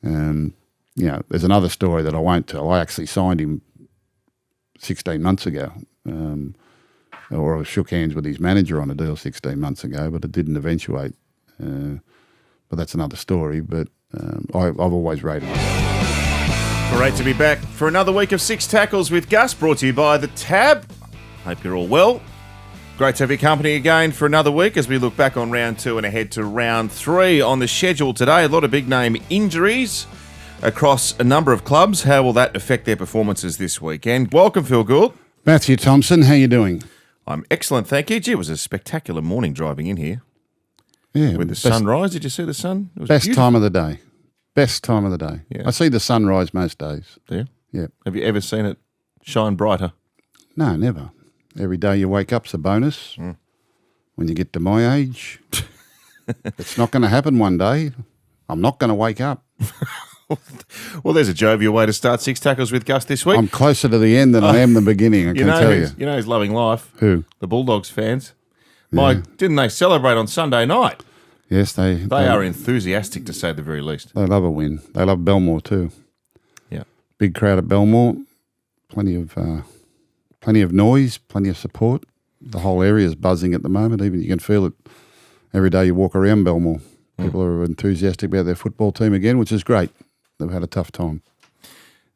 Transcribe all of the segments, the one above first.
There's another story that I won't tell. I actually signed him 16 months ago, or I shook hands with his manager on a deal 16 months ago, but it didn't eventuate. But that's another story. But I've always rated him. Great to be back for another week of Six Tackles with Gus, brought to you by The Tab. Hope you're all well. Great to have your company again for another week as we look back on round 2 and ahead to round 3 on the schedule today. A lot of big name injuries across a number of clubs. How will that affect their performances this weekend? Welcome, Phil Gould. Matthew Thompson, how you doing? I'm excellent, thank you. Gee, it was a spectacular morning driving in here. Yeah, with the sunrise. Did you see the sun? It was best beautiful. time of the day. Best time of the day. Yeah. I see the sunrise most days. Do you? Yeah. Have you ever seen it shine brighter? No, never. Every day you wake up's a bonus. When you get to my age, it's not going to happen one day. I'm not going to wake up. Well, there's a jovial way to start Six Tackles with Gus this week. I'm closer to the end than I am the beginning, I can tell you. You know who's loving life? Who? The Bulldogs fans. Mike, didn't they celebrate on Sunday night? Yes, they are enthusiastic, to say the very least. They love a win. They love Belmore too. Yeah. Big crowd at Belmore. Plenty of noise, plenty of support. The whole area is buzzing at the moment. Even you can feel it every day you walk around Belmore. People are enthusiastic about their football team again, which is great. They've had a tough time.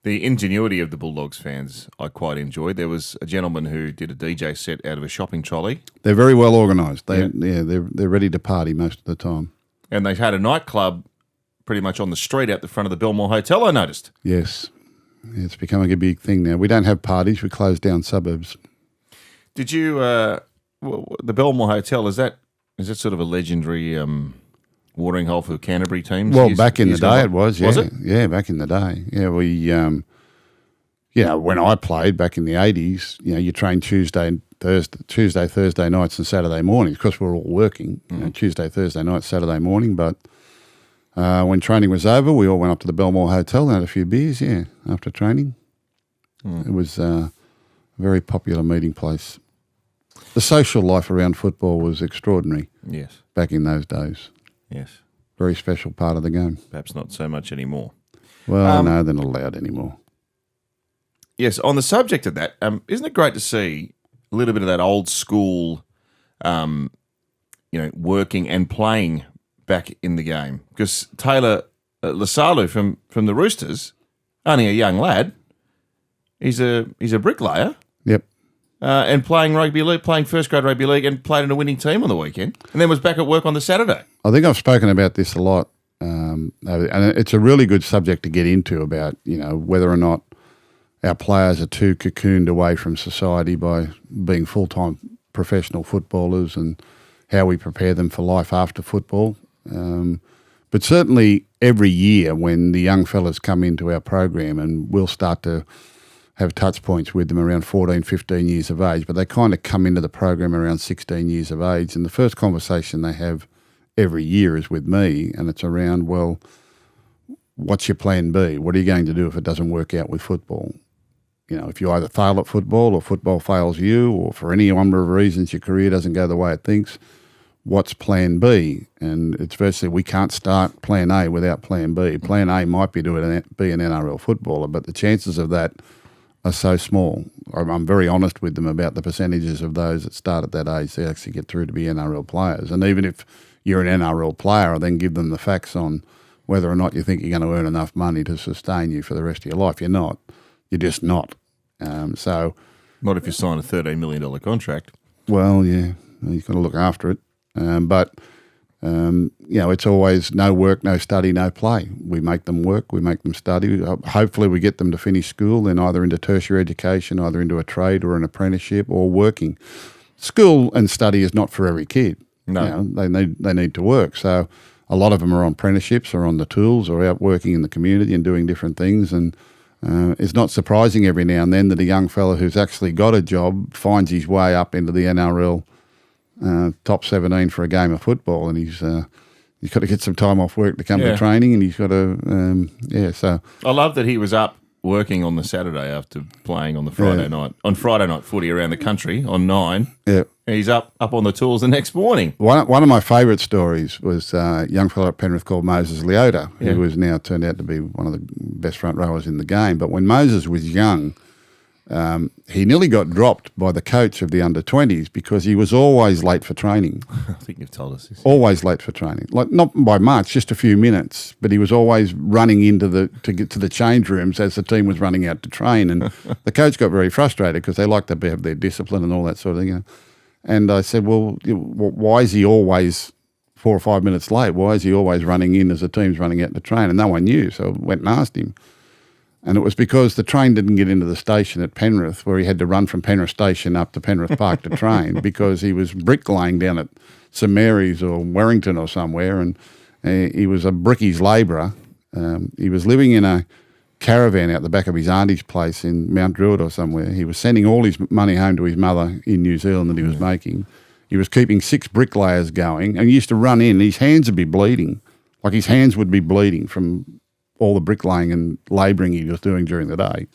The ingenuity of the Bulldogs fans I quite enjoyed. There was a gentleman who did a DJ set out of a shopping trolley. They're very well organised. They're ready to party most of the time. And they had a nightclub pretty much on the street out the front of the Belmore Hotel, I noticed. Yes. It's becoming a big thing now. We don't have parties. We close down suburbs. Did you, the Belmore Hotel, is that sort of a legendary watering hole for Canterbury teams? Well, back in the day it was, yeah. Was it? Yeah, back in the day. Yeah, we, when I played back in the 80s, you trained Tuesday, Thursday nights and Saturday mornings because we were all working, Tuesday, Thursday night, Saturday morning. But when training was over, we all went up to the Belmore Hotel and had a few beers, after training. It was a very popular meeting place. The social life around football was extraordinary. Yes. Back in those days. Yes. Very special part of the game. Perhaps not so much anymore. Well, no, they're not allowed anymore. Yes, on the subject of that, isn't it great to see a little bit of that old school, working and playing back in the game? Because Taylor Lasalu from the Roosters, only a young lad, he's a bricklayer. Yep. And playing rugby league, playing first grade rugby league, and played in a winning team on the weekend, and then was back at work on the Saturday. I think I've spoken about this a lot, and it's a really good subject to get into about whether or not our players are too cocooned away from society by being full-time professional footballers, and how we prepare them for life after football. But certainly every year when the young fellas come into our program, and we'll start to have touch points with them around 14, 15 years of age, but they kind of come into the program around 16 years of age. And the first conversation they have every year is with me, and it's around, well, what's your plan B? What are you going to do if it doesn't work out with football? If you either fail at football or football fails you, or for any number of reasons your career doesn't go the way it thinks, what's plan B? And it's virtually we can't start plan A without plan B. Plan A might be to be an NRL footballer, but the chances of that are so small. I'm very honest with them about the percentages of those that start at that age that actually get through to be NRL players. And even if you're an NRL player, I then give them the facts on whether or not you think you're going to earn enough money to sustain you for the rest of your life. You're not. You're just not. So, not if you sign a $13 million contract. Well, yeah, you've got to look after it. But it's always no work, no study, no play. We make them work, we make them study. Hopefully we get them to finish school, then either into tertiary education, either into a trade or an apprenticeship or working. School and study is not for every kid. No. They need to work. So a lot of them are on apprenticeships or on the tools or out working in the community and doing different things. And it's not surprising every now and then that a young fella who's actually got a job finds his way up into the NRL top 17 for a game of football, and he's got to get some time off work to come to training, and he's got to, So I love that he was up working on the Saturday after playing on the Friday night. On Friday night footy around the country on 9. Yeah. He's up on the tools the next morning. One of my favourite stories was a young fellow at Penrith called Moses Leota, who has now turned out to be one of the best front rowers in the game. But when Moses was young, he nearly got dropped by the coach of the under-20s because he was always late for training. I think you've told us this. Always late for training. Like, not by much, just a few minutes, but he was always running to get to the change rooms as the team was running out to train. And the coach got very frustrated because they like to have their discipline and all that sort of thing. You know? And I said, well, why is he always 4 or 5 minutes late? Why is he always running in as the team's running out to train? And no one knew, so I went and asked him. And it was because the train didn't get into the station at Penrith, where he had to run from Penrith Station up to Penrith Park to train, because he was bricklaying down at St Mary's or Warrington or somewhere, and he was a brickies labourer. He was living in a caravan out the back of his auntie's place in Mount Druitt or somewhere. He was sending all his money home to his mother in New Zealand that he was making. He was keeping 6 bricklayers going, and he used to run in, and his hands would be bleeding. Like, his hands would be bleeding from all the bricklaying and labouring he was doing during the day.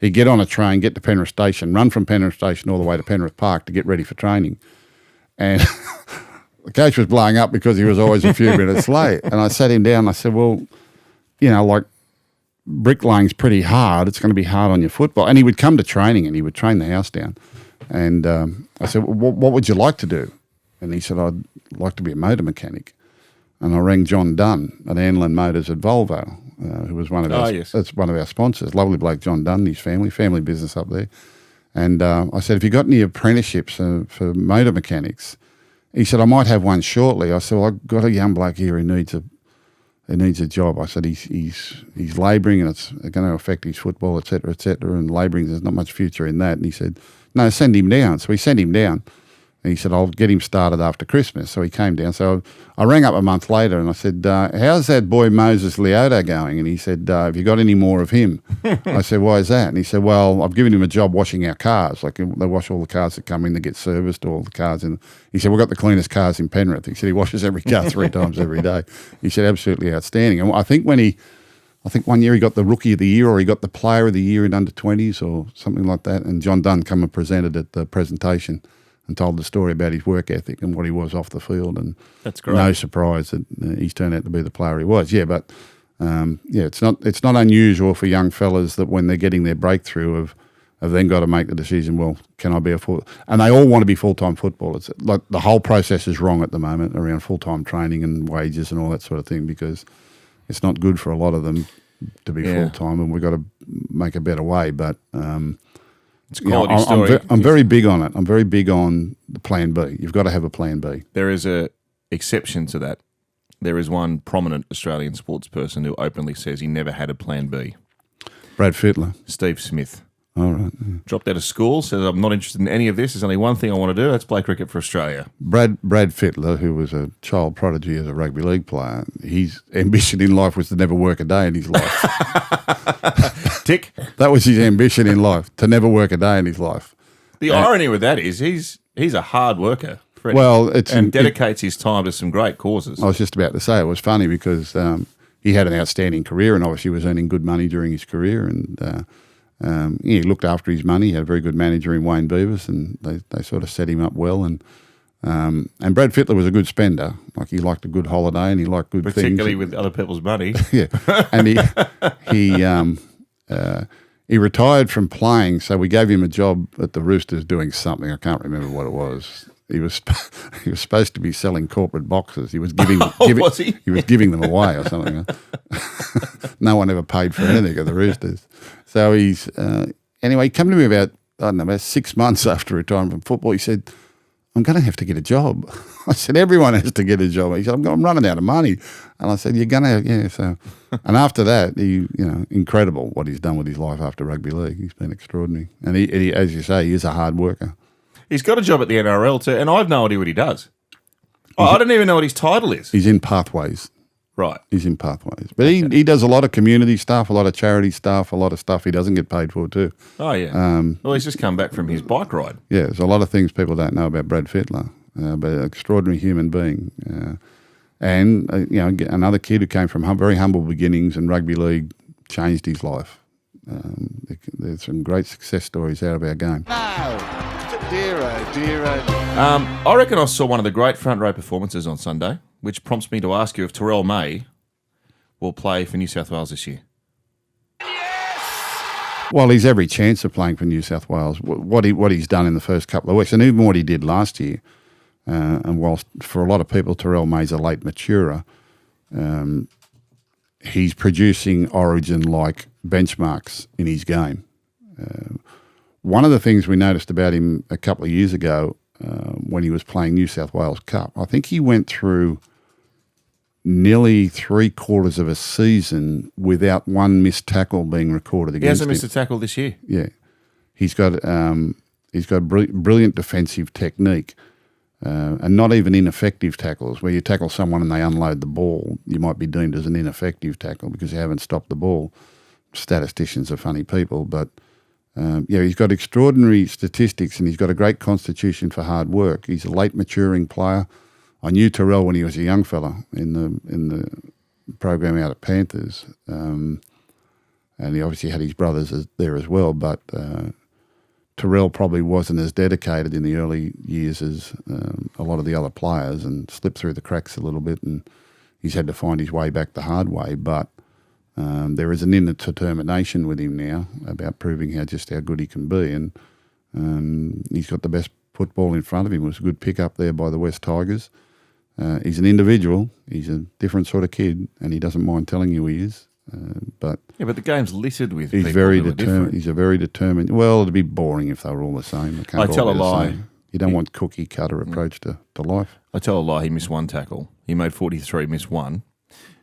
He'd get on a train, get to Penrith Station, run from Penrith Station all the way to Penrith Park to get ready for training. And the coach was blowing up because he was always a few minutes late. And I sat him down and I said, well, you know, like, bricklaying's pretty hard. It's going to be hard on your football. And he would come to training and he would train the house down. And I said, well, what would you like to do? And he said, I'd like to be a motor mechanic. And I rang John Dunn at Anlin Motors at Volvo, who was one of that's one of our sponsors. Lovely bloke, John Dunn, his family business up there. And I said, have you got any apprenticeships for motor mechanics? He said, I might have one shortly. I said, well, I've got a young bloke here who needs a job. I said, he's labouring and it's going to affect his football, et cetera, and labouring, there's not much future in that. And he said, no, send him down. So we sent him down. And he said, I'll get him started after Christmas. So he came down. So I rang up a month later and I said, how's that boy Moses Leota going? And he said, have you got any more of him? I said, why is that? And he said, well, I've given him a job washing our cars. Like, they wash all the cars that come in, they get serviced, all the cars. And he said, we've got the cleanest cars in Penrith. He said he washes every car 3 times every day. He said, absolutely outstanding. And I think one year he got the Rookie of the Year, or he got the Player of the Year in under-20s or something like that. And John Dunn come and presented at the presentation and told the story about his work ethic and what he was off the field. And that's great. No surprise that he's turned out to be the player he was. Yeah, but it's not unusual for young fellas that when they're getting their breakthrough have then got to make the decision, well, can I be a full... And they all want to be full-time footballers. Like, the whole process is wrong at the moment around full-time training and wages and all that sort of thing, because it's not good for a lot of them to be full-time, and we've got to make a better way. But... it's a quality story. I'm very big on it. I'm very big on the plan B. You've got to have a plan B. There is a exception to that. There is one prominent Australian sports person who openly says he never had a plan B. Brad Fittler. Steve Smith. All right. Yeah. Dropped out of school, says, I'm not interested in any of this. There's only one thing I want to do, that's play cricket for Australia. Brad Fittler, who was a child prodigy as a rugby league player, his ambition in life was to never work a day in his life. Tick. That was his ambition in life, to never work a day in his life. The irony with that is he's a hard worker. Freddie, well, dedicates his time to some great causes. I was just about to say, it was funny because he had an outstanding career and obviously was earning good money during his career, and he looked after his money. He had a very good manager in Wayne Beavis, and they sort of set him up well. And Brad Fittler was a good spender. Like, he liked a good holiday and he liked good things. Particularly with other people's money. Yeah. And he retired from playing, so we gave him a job at the Roosters doing something. I can't remember what it was. He was supposed to be selling corporate boxes. He was giving was he? He was giving them away or something. No one ever paid for anything at the Roosters. So he's anyway. He came to me about 6 months after retiring from football. He said, I'm going to have to get a job. I said, everyone has to get a job. He said, I'm running out of money. And I said, you're going to, yeah. So, and after that, incredible what he's done with his life after rugby league. He's been extraordinary. And he, as you say, he is a hard worker. He's got a job at the NRL too, and I have no idea what he does. I don't even know what his title is. He's in Pathways. Right. He's in Pathways. But he does a lot of community stuff, a lot of charity stuff, a lot of stuff he doesn't get paid for too. Oh, yeah. Well, he's just come back from his bike ride. Yeah, there's a lot of things people don't know about Brad Fittler, but an extraordinary human being. And another kid who came from very humble beginnings, and rugby league changed his life. There's some great success stories out of our game. Dear, oh dear, oh. I reckon I saw one of the great front row performances on Sunday, which prompts me to ask you if Terrell May will play for New South Wales this year. Well, he's every chance of playing for New South Wales. What he's done in the first couple of weeks, and even what he did last year, and whilst for a lot of people Terrell May's a late maturer, he's producing Origin-like benchmarks in his game. One of the things we noticed about him a couple of years ago when he was playing New South Wales Cup, I think he went through nearly 3/4 of a season without one missed tackle being recorded against him. He hasn't missed a tackle this year. Yeah. He's got brilliant defensive technique and not even ineffective tackles. Where you tackle someone and they unload the ball, you might be deemed as an ineffective tackle because you haven't stopped the ball. Statisticians are funny people, but he's got extraordinary statistics and he's got a great constitution for hard work. He's a late maturing player. I knew Terrell when he was a young fella in the program out at Panthers, and he obviously had his brothers there as well. But Terrell probably wasn't as dedicated in the early years as a lot of the other players, and slipped through the cracks a little bit. And he's had to find his way back the hard way. But there is an inner determination with him now about proving how good he can be, and he's got the best football in front of him. It was a good pick up there by the West Tigers. He's an individual. He's a different sort of kid, and he doesn't mind telling you he is. But the game's littered with. He's very determined. He's a very determined. Well, it'd be boring if they were all the same. I tell a lie. You don't want cookie cutter approach to life. I tell a lie. He missed one tackle. He made 43, missed one.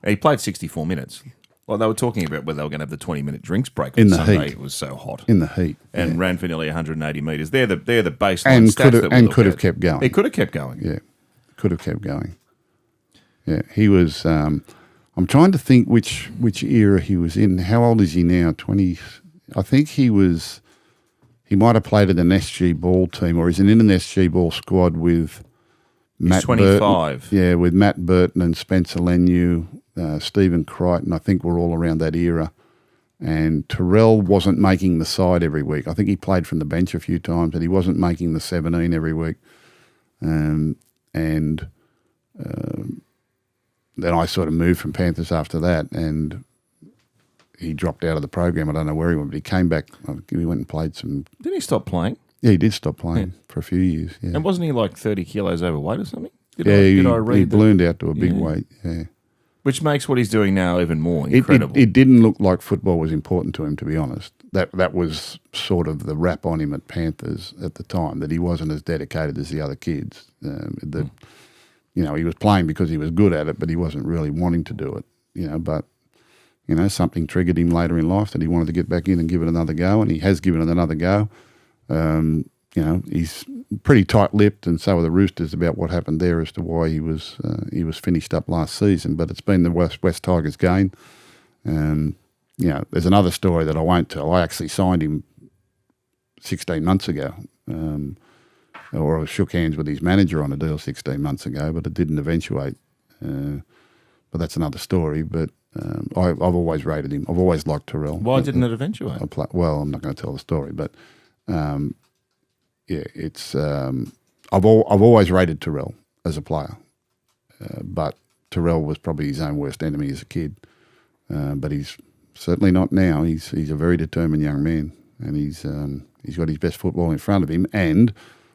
And he played 64 minutes. Well, they were talking about whether they were going to have the 20-minute drinks break on Sunday. Heat. It was so hot. In the heat. And ran for nearly 180 metres. They're the baseline and stats could have kept going. He could have kept going. Yeah, could have kept going. Yeah, he was... I'm trying to think which era he was in. How old is he now? 20... I think he might have played at an SG ball team, or he's in an SG ball squad with Matt 25. Burton. Yeah, with Matt Burton and Spencer Leniu, Stephen Crichton. I think we're all around that era. And Terrell wasn't making the side every week. I think he played from the bench a few times, but he wasn't making the 17 every week. Then I sort of moved from Panthers after that, and he dropped out of the program. I don't know where he went, but he came back. He went and played some... Didn't he stop playing? Yeah, he did stop playing for a few years. Yeah. And wasn't he like 30 kilos overweight or something? Did I read he ballooned out to a big weight, yeah. Which makes what he's doing now even more incredible. It didn't look like football was important to him, to be honest. That was sort of the rap on him at Panthers at the time, that he wasn't as dedicated as the other kids. He was playing because he was good at it, but he wasn't really wanting to do it. But something triggered him later in life that he wanted to get back in and give it another go, and he has given it another go. He's pretty tight-lipped, and so are the Roosters about what happened there as to why he was finished up last season. But it's been the West Tigers gain. There's another story that I won't tell. I actually signed him 16 months ago, or I shook hands with his manager on a deal 16 months ago, but it didn't eventuate. But that's another story. But I've always rated him. I've always liked Terrell. Why didn't it eventuate? I'm not going to tell the story, but it's I've always rated Terrell as a player, but Terrell was probably his own worst enemy as a kid. But he's certainly not now. He's a very determined young man, and he's got his best football in front of him. And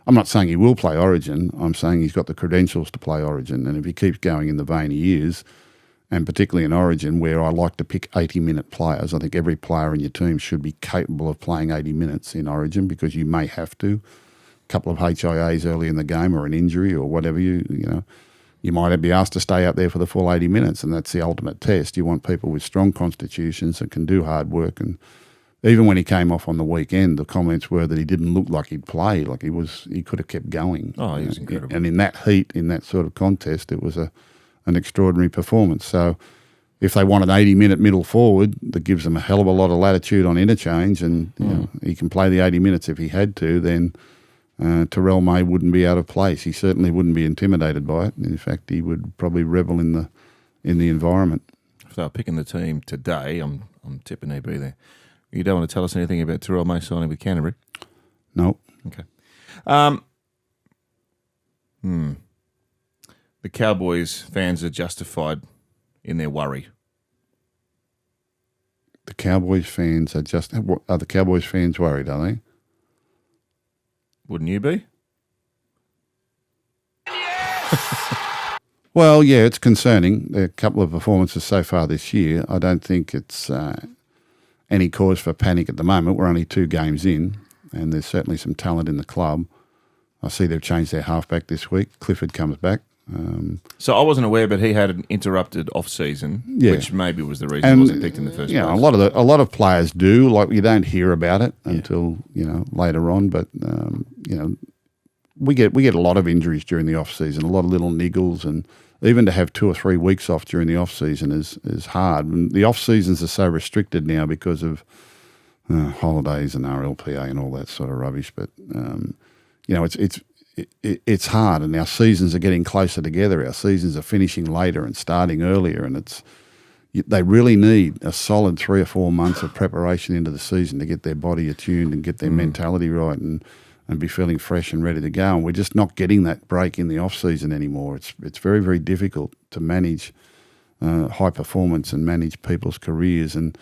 I'm not saying he will play Origin. I'm saying he's got the credentials to play Origin. And if he keeps going in the vein he is, and particularly in Origin, where I like to pick 80-minute players, I think every player in your team should be capable of playing 80 minutes in Origin, because you may have to. A couple of HIAs early in the game, or an injury, or whatever, you might be asked to stay out there for the full 80 minutes, and that's the ultimate test. You want people with strong constitutions that can do hard work. And even when he came off on the weekend, the comments were that he didn't look like he'd played, like he could have kept going. Oh, he was incredible. And in that heat, in that sort of contest, it was an extraordinary performance. So if they want an 80-minute middle forward that gives them a hell of a lot of latitude on interchange, and he can play the 80 minutes if he had to, then Terrell May wouldn't be out of place. He certainly wouldn't be intimidated by it. In fact, he would probably revel in the environment. If they were picking the team today, I'm tipping he'd be there. You don't want to tell us anything about Terrell May signing with Canterbury? No. Okay. The Cowboys fans are justified in their worry. The Cowboys fans are the Cowboys fans worried, are they? Wouldn't you be? Well, yeah, it's concerning. There are a couple of performances so far this year. I don't think it's any cause for panic at the moment. We're only 2 games in, and there's certainly some talent in the club. I see they've changed their halfback this week. Clifford comes back. So I wasn't aware, but he had an interrupted off-season, which maybe was the reason he wasn't picked in the first place. A lot of players do. Like, you don't hear about it until later on. But we get a lot of injuries during the off-season, a lot of little niggles, and even to have 2 or 3 weeks off during the off-season is hard. And the off-seasons are so restricted now because of holidays and RLPA and all that sort of rubbish. But it's hard, and our seasons are getting closer together. Our seasons are finishing later and starting earlier, and they really need a solid 3 or 4 months of preparation into the season to get their body attuned and get their mentality right and be feeling fresh and ready to go. And we're just not getting that break in the off-season anymore. It's very, very difficult to manage high performance and manage people's careers. And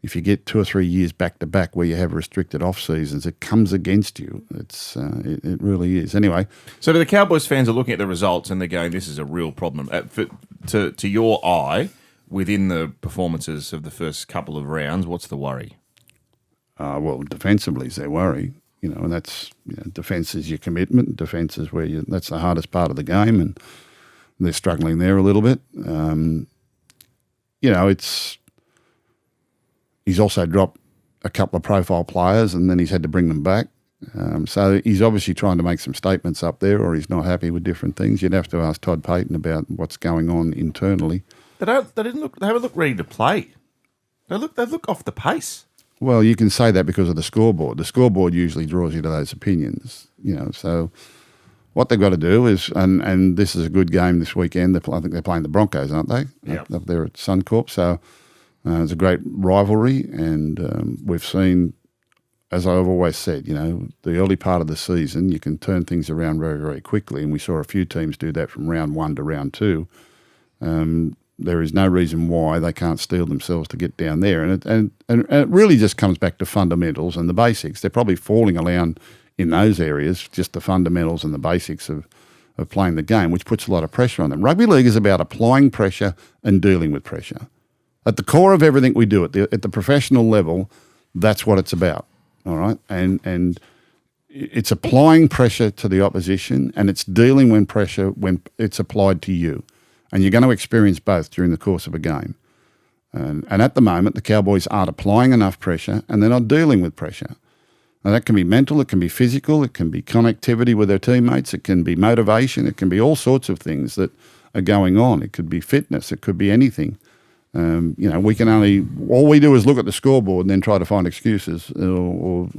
if you get 2 or 3 years back to back where you have restricted off seasons, it comes against you. It really is. Anyway, so the Cowboys fans are looking at the results and they're going, "This is a real problem." To your eye, within the performances of the first couple of rounds, what's the worry? Well, defensively is their worry. And that's defence is your commitment. Defence is that's the hardest part of the game, and they're struggling there a little bit. He's also dropped a couple of profile players, and then he's had to bring them back. So he's obviously trying to make some statements up there, or he's not happy with different things. You'd have to ask Todd Payton about what's going on internally. They haven't looked ready to play. They look off the pace. Well, you can say that because of the scoreboard. The scoreboard usually draws you to those opinions, So what they've got to do is, and this is a good game this weekend. I think they're playing the Broncos, aren't they? Yeah. Up there at Suncorp. So it's a great rivalry, and we've seen, as I've always said, the early part of the season, you can turn things around very, very quickly, and we saw a few teams do that from round 1 to round 2. There is no reason why they can't steel themselves to get down there. And it really just comes back to fundamentals and the basics. They're probably falling around in those areas, just the fundamentals and the basics of playing the game, which puts a lot of pressure on them. Rugby league is about applying pressure and dealing with pressure. At the core of everything we do at the professional level, that's what it's about, all right? And it's applying pressure to the opposition, and it's dealing with pressure when it's applied to you. And you're going to experience both during the course of a game. And at the moment, the Cowboys aren't applying enough pressure, and they're not dealing with pressure. Now, that can be mental, it can be physical, it can be connectivity with their teammates, it can be motivation, it can be all sorts of things that are going on. It could be fitness, it could be anything. We can all we do is look at the scoreboard and then try to find excuses or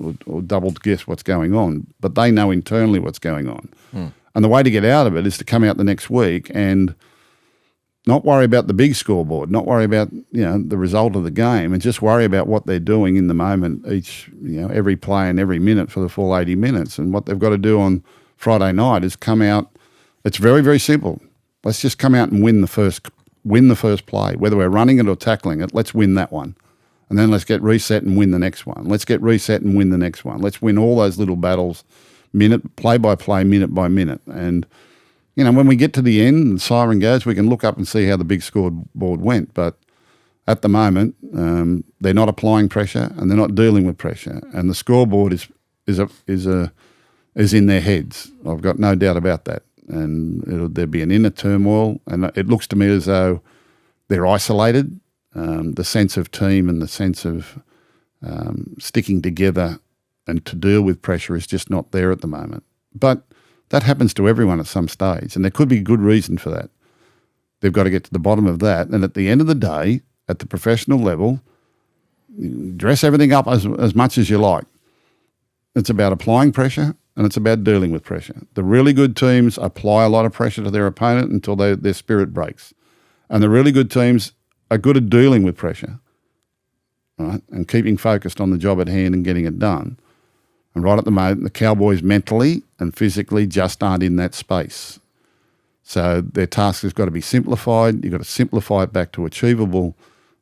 double guess what's going on. But they know internally what's going on. And the way to get out of it is to come out the next week and not worry about the big scoreboard, not worry about the result of the game, and just worry about what they're doing in the moment, every play and every minute for the full 80 minutes. And what they've got to do on Friday night is come out. It's very, very simple. Let's just come out and win the first play, whether we're running it or tackling it. Let's win that one, and then let's get reset and win the next one. Let's get reset and win the next one. Let's win all those little battles, play by play, minute by minute, and. When we get to the end and the siren goes, we can look up and see how the big scoreboard went. But at the moment, they're not applying pressure and they're not dealing with pressure. And the scoreboard is in their heads. I've got no doubt about that. And there'll be an inner turmoil. And it looks to me as though they're isolated. The sense of team and the sense of sticking together and to deal with pressure is just not there at the moment. But that happens to everyone at some stage, and there could be good reason for that. They've got to get to the bottom of that, and at the end of the day, at the professional level, dress everything up as much as you like. It's about applying pressure, and it's about dealing with pressure. The really good teams apply a lot of pressure to their opponent until their spirit breaks, and the really good teams are good at dealing with pressure. right, and keeping focused on the job at hand and getting it done. And right at the moment, the Cowboys mentally and physically just aren't in that space. So their task has got to be simplified. You've got to simplify it back to achievable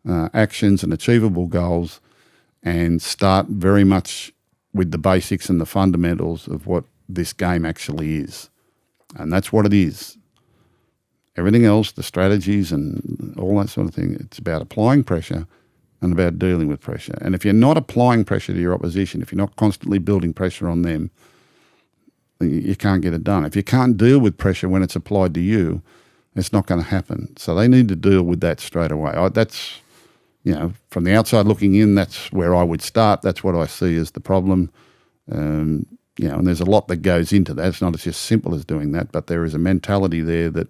actions and achievable goals, and start very much with the basics and the fundamentals of what this game actually is. And that's what it is. Everything else, the strategies and all that sort of thing, it's about applying pressure and about dealing with pressure. And if you're not applying pressure to your opposition, if you're not constantly building pressure on them, you can't get it done. If you can't deal with pressure when it's applied to you, it's not going to happen. So they need to deal with that straight away. That's, from the outside looking in, that's where I would start. That's what I see as the problem. And there's a lot that goes into that. It's not just simple as doing that, but there is a mentality there that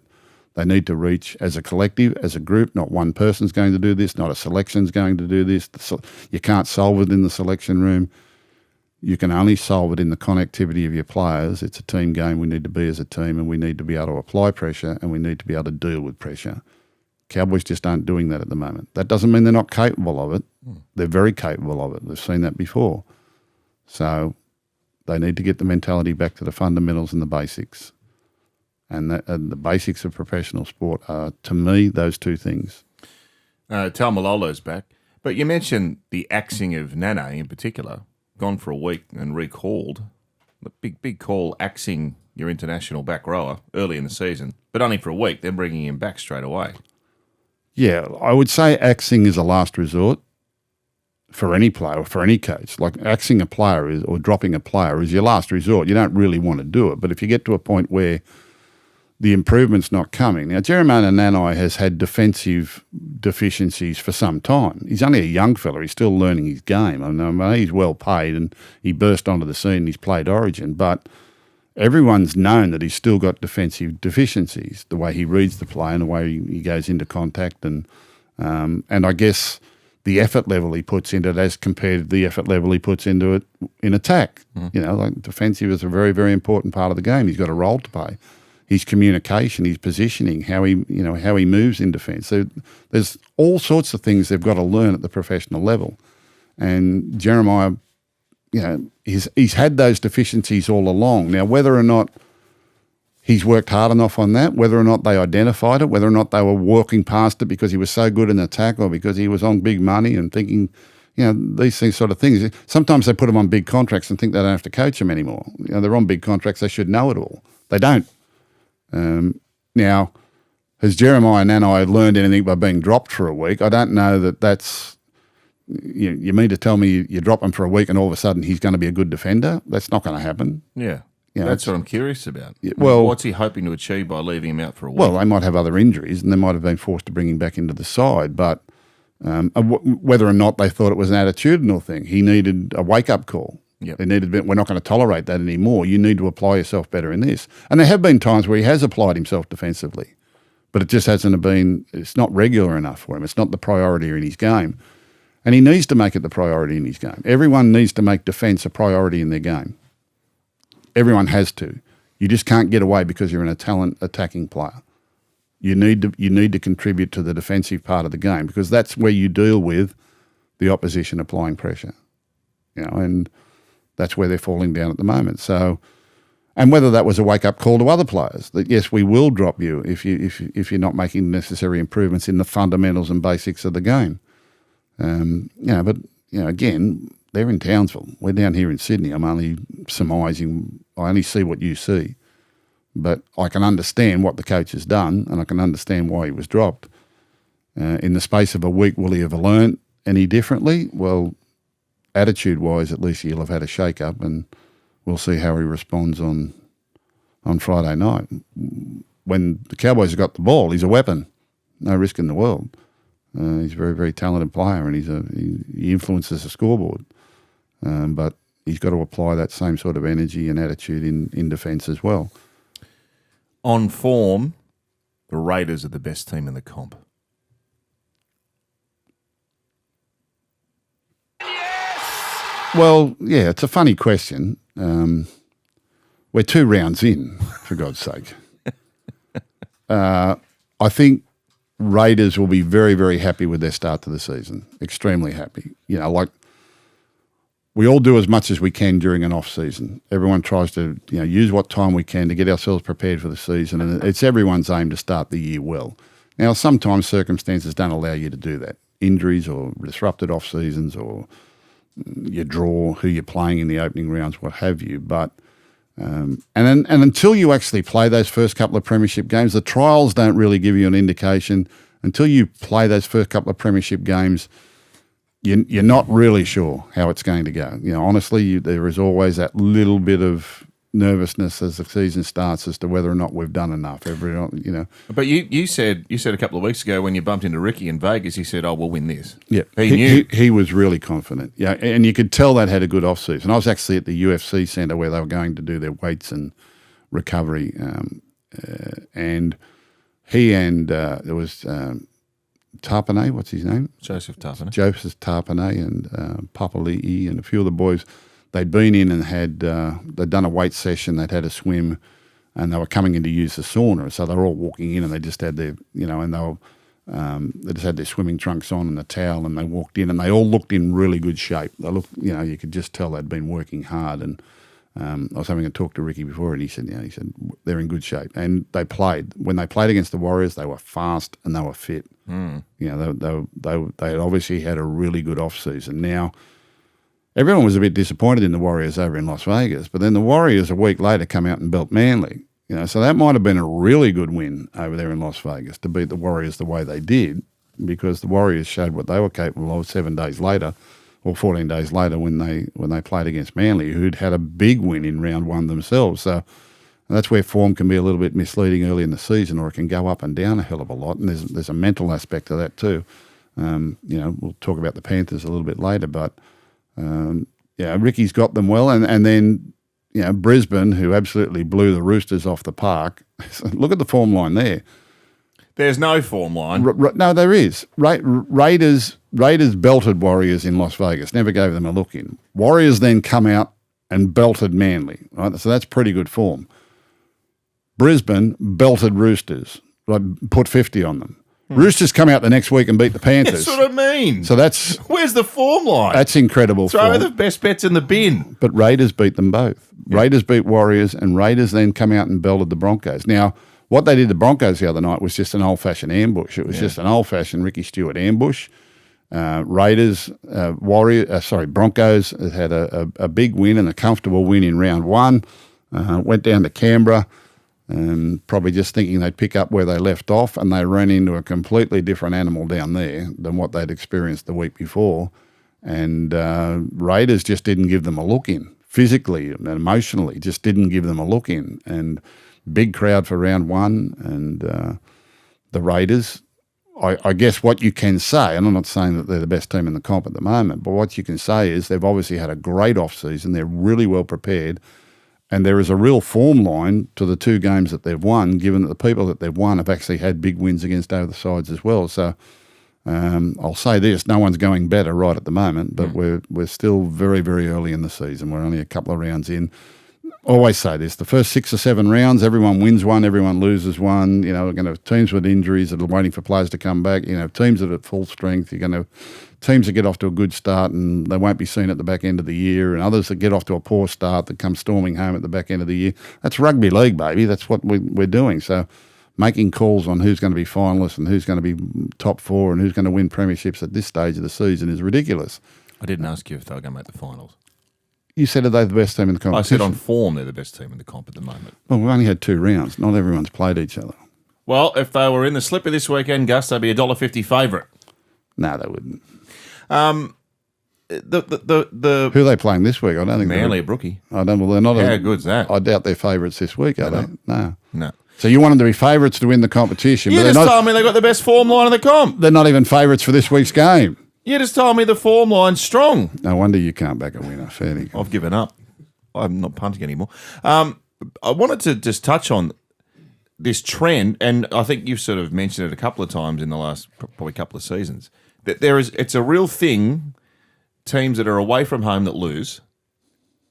they need to reach as a collective, as a group. Not one person's going to do this, not a selection's going to do this. You can't solve it in the selection room. You can only solve it in the connectivity of your players. It's a team game. We need to be as a team, and we need to be able to apply pressure, and we need to be able to deal with pressure. Cowboys just aren't doing that at the moment. That doesn't mean they're not capable of it. They're very capable of it. We've seen that before. So they need to get the mentality back to the fundamentals and the basics. And the basics of professional sport are, to me, those two things. Tal Malolo's back. But you mentioned the axing of Nana in particular. Gone for a week and recalled. The big call axing your international back rower early in the season, but only for a week, then bringing him back straight away. Yeah, I would say axing is a last resort for any player or for any coach. Like axing a player or dropping a player is your last resort. You don't really want to do it, but if you get to a point where the improvement's not coming. Now, Jeremiah Nanai has had defensive deficiencies for some time. He's only a young fella. He's still learning his game. I mean, he's well paid and he burst onto the scene. He's played Origin, but everyone's known that he's still got defensive deficiencies, the way he reads the play and the way he goes into contact. And I guess the effort level he puts into it as compared to the effort level he puts into it in attack. Like defensive is a very, very important part of the game. He's got a role to play. His communication, his positioning, how he moves in defence. So there's all sorts of things they've got to learn at the professional level. And Jeremiah, he's had those deficiencies all along. Now, whether or not he's worked hard enough on that, whether or not they identified it, whether or not they were walking past it because he was so good in attack or because he was on big money and thinking, these sort of things. Sometimes they put him on big contracts and think they don't have to coach him anymore. They're on big contracts. They should know it all. They don't. Now, has Jeremiah Nanai learned anything by being dropped for a week? I don't know that's. You mean to tell me you drop him for a week and all of a sudden he's going to be a good defender? That's not going to happen. Yeah. That's what I'm curious about. Well, what's he hoping to achieve by leaving him out for a week? Well, they might have other injuries and they might have been forced to bring him back into the side, but whether or not they thought it was an attitudinal thing, he needed a wake-up call. Yep. We're not going to tolerate that anymore. You need to apply yourself better in this. And there have been times where he has applied himself defensively, but it just hasn't been, it's not regular enough for him. It's not the priority in his game. And he needs to make it the priority in his game. Everyone needs to make defence a priority in their game. Everyone has to. You just can't get away because you're a talent attacking player. You need to contribute to the defensive part of the game because that's where you deal with the opposition applying pressure. And that's where they're falling down at the moment. So, and whether that was a wake-up call to other players, that yes, we will drop you if you're not making the necessary improvements in the fundamentals and basics of the game. But again, they're in Townsville. We're down here in Sydney. I'm only surmising. I only see what you see, but I can understand what the coach has done, and I can understand why he was dropped. In the space of a week, will he have learned any differently? Well, attitude-wise, at least he'll have had a shake-up, and we'll see how he responds on Friday night. When the Cowboys have got the ball, he's a weapon. No risk in the world. He's a very, very talented player, and he influences the scoreboard. But he's got to apply that same sort of energy and attitude in defence as well. On form, the Raiders are the best team in the comp. Well, yeah, it's a funny question. We're 2 rounds in, for God's sake. I think Raiders will be very, very happy with their start to the season. Extremely happy. Like we all do as much as we can during an off season. Everyone tries to use what time we can to get ourselves prepared for the season, and it's everyone's aim to start the year well. Now, sometimes circumstances don't allow you to do that. Injuries or disrupted off seasons, or you draw who you're playing in the opening rounds, what have you. But and until you actually play those first couple of premiership games, the trials don't really give you an indication. Until you play those first couple of premiership games, you're not really sure how it's going to go. Honestly, there is always that little bit of nervousness as the season starts as to whether or not we've done enough. But you said a couple of weeks ago when you bumped into Ricky in Vegas, he said, "Oh, we'll win this." Yeah, he knew. He was really confident. Yeah, and you could tell that had a good off season. I was actually at the UFC centre where they were going to do their weights and recovery, and he and there was Tarpanay, what's his name? Joseph Tarpanay and Papali'i and a few of the boys. They'd been in and they'd done a weight session, they'd had a swim, and they were coming in to use the sauna. So they were all walking in and they just had their, and they just had their swimming trunks on and a towel, and they walked in and they all looked in really good shape. They looked, you could just tell they'd been working hard. And I was having a talk to Ricky before, and he said they're in good shape. And they played. When they played against the Warriors, they were fast and they were fit. They obviously had a really good off season. Now, everyone was a bit disappointed in the Warriors over in Las Vegas, but then the Warriors a week later come out and belt Manly. So that might have been a really good win over there in Las Vegas to beat the Warriors the way they did, because the Warriors showed what they were capable of 7 days later, or 14 days later when they played against Manly, who'd had a big win in round one themselves. So that's where form can be a little bit misleading early in the season, or it can go up and down a hell of a lot. And there's a mental aspect to that too. We'll talk about the Panthers a little bit later, but Ricky's got them well, and then Brisbane, who absolutely blew the Roosters off the park. Look at the form line there. There's no form line. No, there is. Raiders belted Warriors in Las Vegas, never gave them a look in. Warriors then come out and belted Manly, right? So that's pretty good form. Brisbane belted Roosters, right? Put 50 on them. Roosters come out the next week and beat the Panthers. That's what I mean. So where's the form line? That's incredible. Throw the best bets in the bin. But Raiders beat them both. Yeah. Raiders beat Warriors, and Raiders then come out and belted the Broncos. Now, what they did to the Broncos the other night was just an old-fashioned ambush. It was just an old-fashioned Ricky Stewart ambush. Broncos had a big win and a comfortable win in round one. Went down to Canberra, probably just thinking they'd pick up where they left off, and they ran into a completely different animal down there than what they'd experienced the week before. And Raiders just didn't give them a look in. Physically and emotionally, just didn't give them a look in. And big crowd for round one, and the Raiders, I guess what you can say, and I'm not saying that they're the best team in the comp at the moment, but what you can say is they've obviously had a great off-season. They're really well prepared, and there is a real form line to the two games that they've won, given that the people that they've won have actually had big wins against other sides as well. So I'll say this, no one's going better right at the moment, but we're still very, very early in the season. We're only a couple of rounds in. Always say this, the first 6 or 7 rounds, everyone wins one, everyone loses one. We're going to have teams with injuries that are waiting for players to come back. Teams that are at full strength. You're going to have teams that get off to a good start and they won't be seen at the back end of the year, and others that get off to a poor start that come storming home at the back end of the year. That's rugby league, baby. That's what we're doing. So making calls on who's going to be finalists and who's going to be top 4 and who's going to win premierships at this stage of the season is ridiculous. I didn't ask you if they were going to make the finals. You said are they the best team in the competition? I said on form they're the best team in the comp at the moment. Well, we've only had 2 rounds. Not everyone's played each other. Well, if they were in the slipper this weekend, Gus, they'd be $1.50 favourite. No, they wouldn't. Who are they playing this week? I don't think Manly at Brookie. I don't. Well, they're not. How good's that? I doubt they're favourites this week. Are they? No. So you want them to be favourites to win the competition? You just told me they got the best form line in the comp. They're not even favourites for this week's game. You just told me the form line's strong. No wonder you can't back a winner. Fair enough. I've given up. I'm not punting anymore. I wanted to just touch on this trend, and I think you've sort of mentioned it a couple of times in the last probably couple of seasons, that it's a real thing. Teams that are away from home that lose,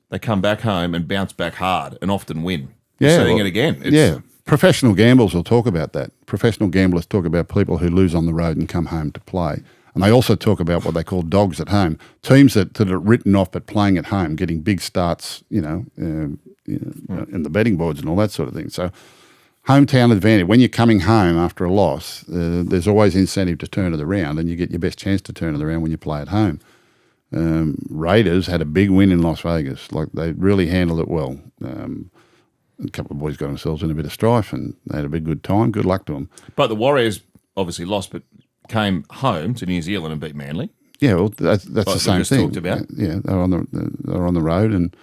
they come back home and bounce back hard and often win. You're seeing it again. professional gamblers will talk about that. Professional gamblers talk about people who lose on the road and come home to play. And they also talk about what they call dogs at home, teams that are written off but playing at home, getting big starts, in the betting boards and all that sort of thing. So hometown advantage. When you're coming home after a loss, there's always incentive to turn it around, and you get your best chance to turn it around when you play at home. Raiders had a big win in Las Vegas. Like, they really handled it well. A couple of boys got themselves in a bit of strife, and they had a big good time. Good luck to them. But the Warriors obviously lost, but came home to New Zealand and beat Manly. Yeah, well, that's the same thing. Talked about. Yeah, they were on the road and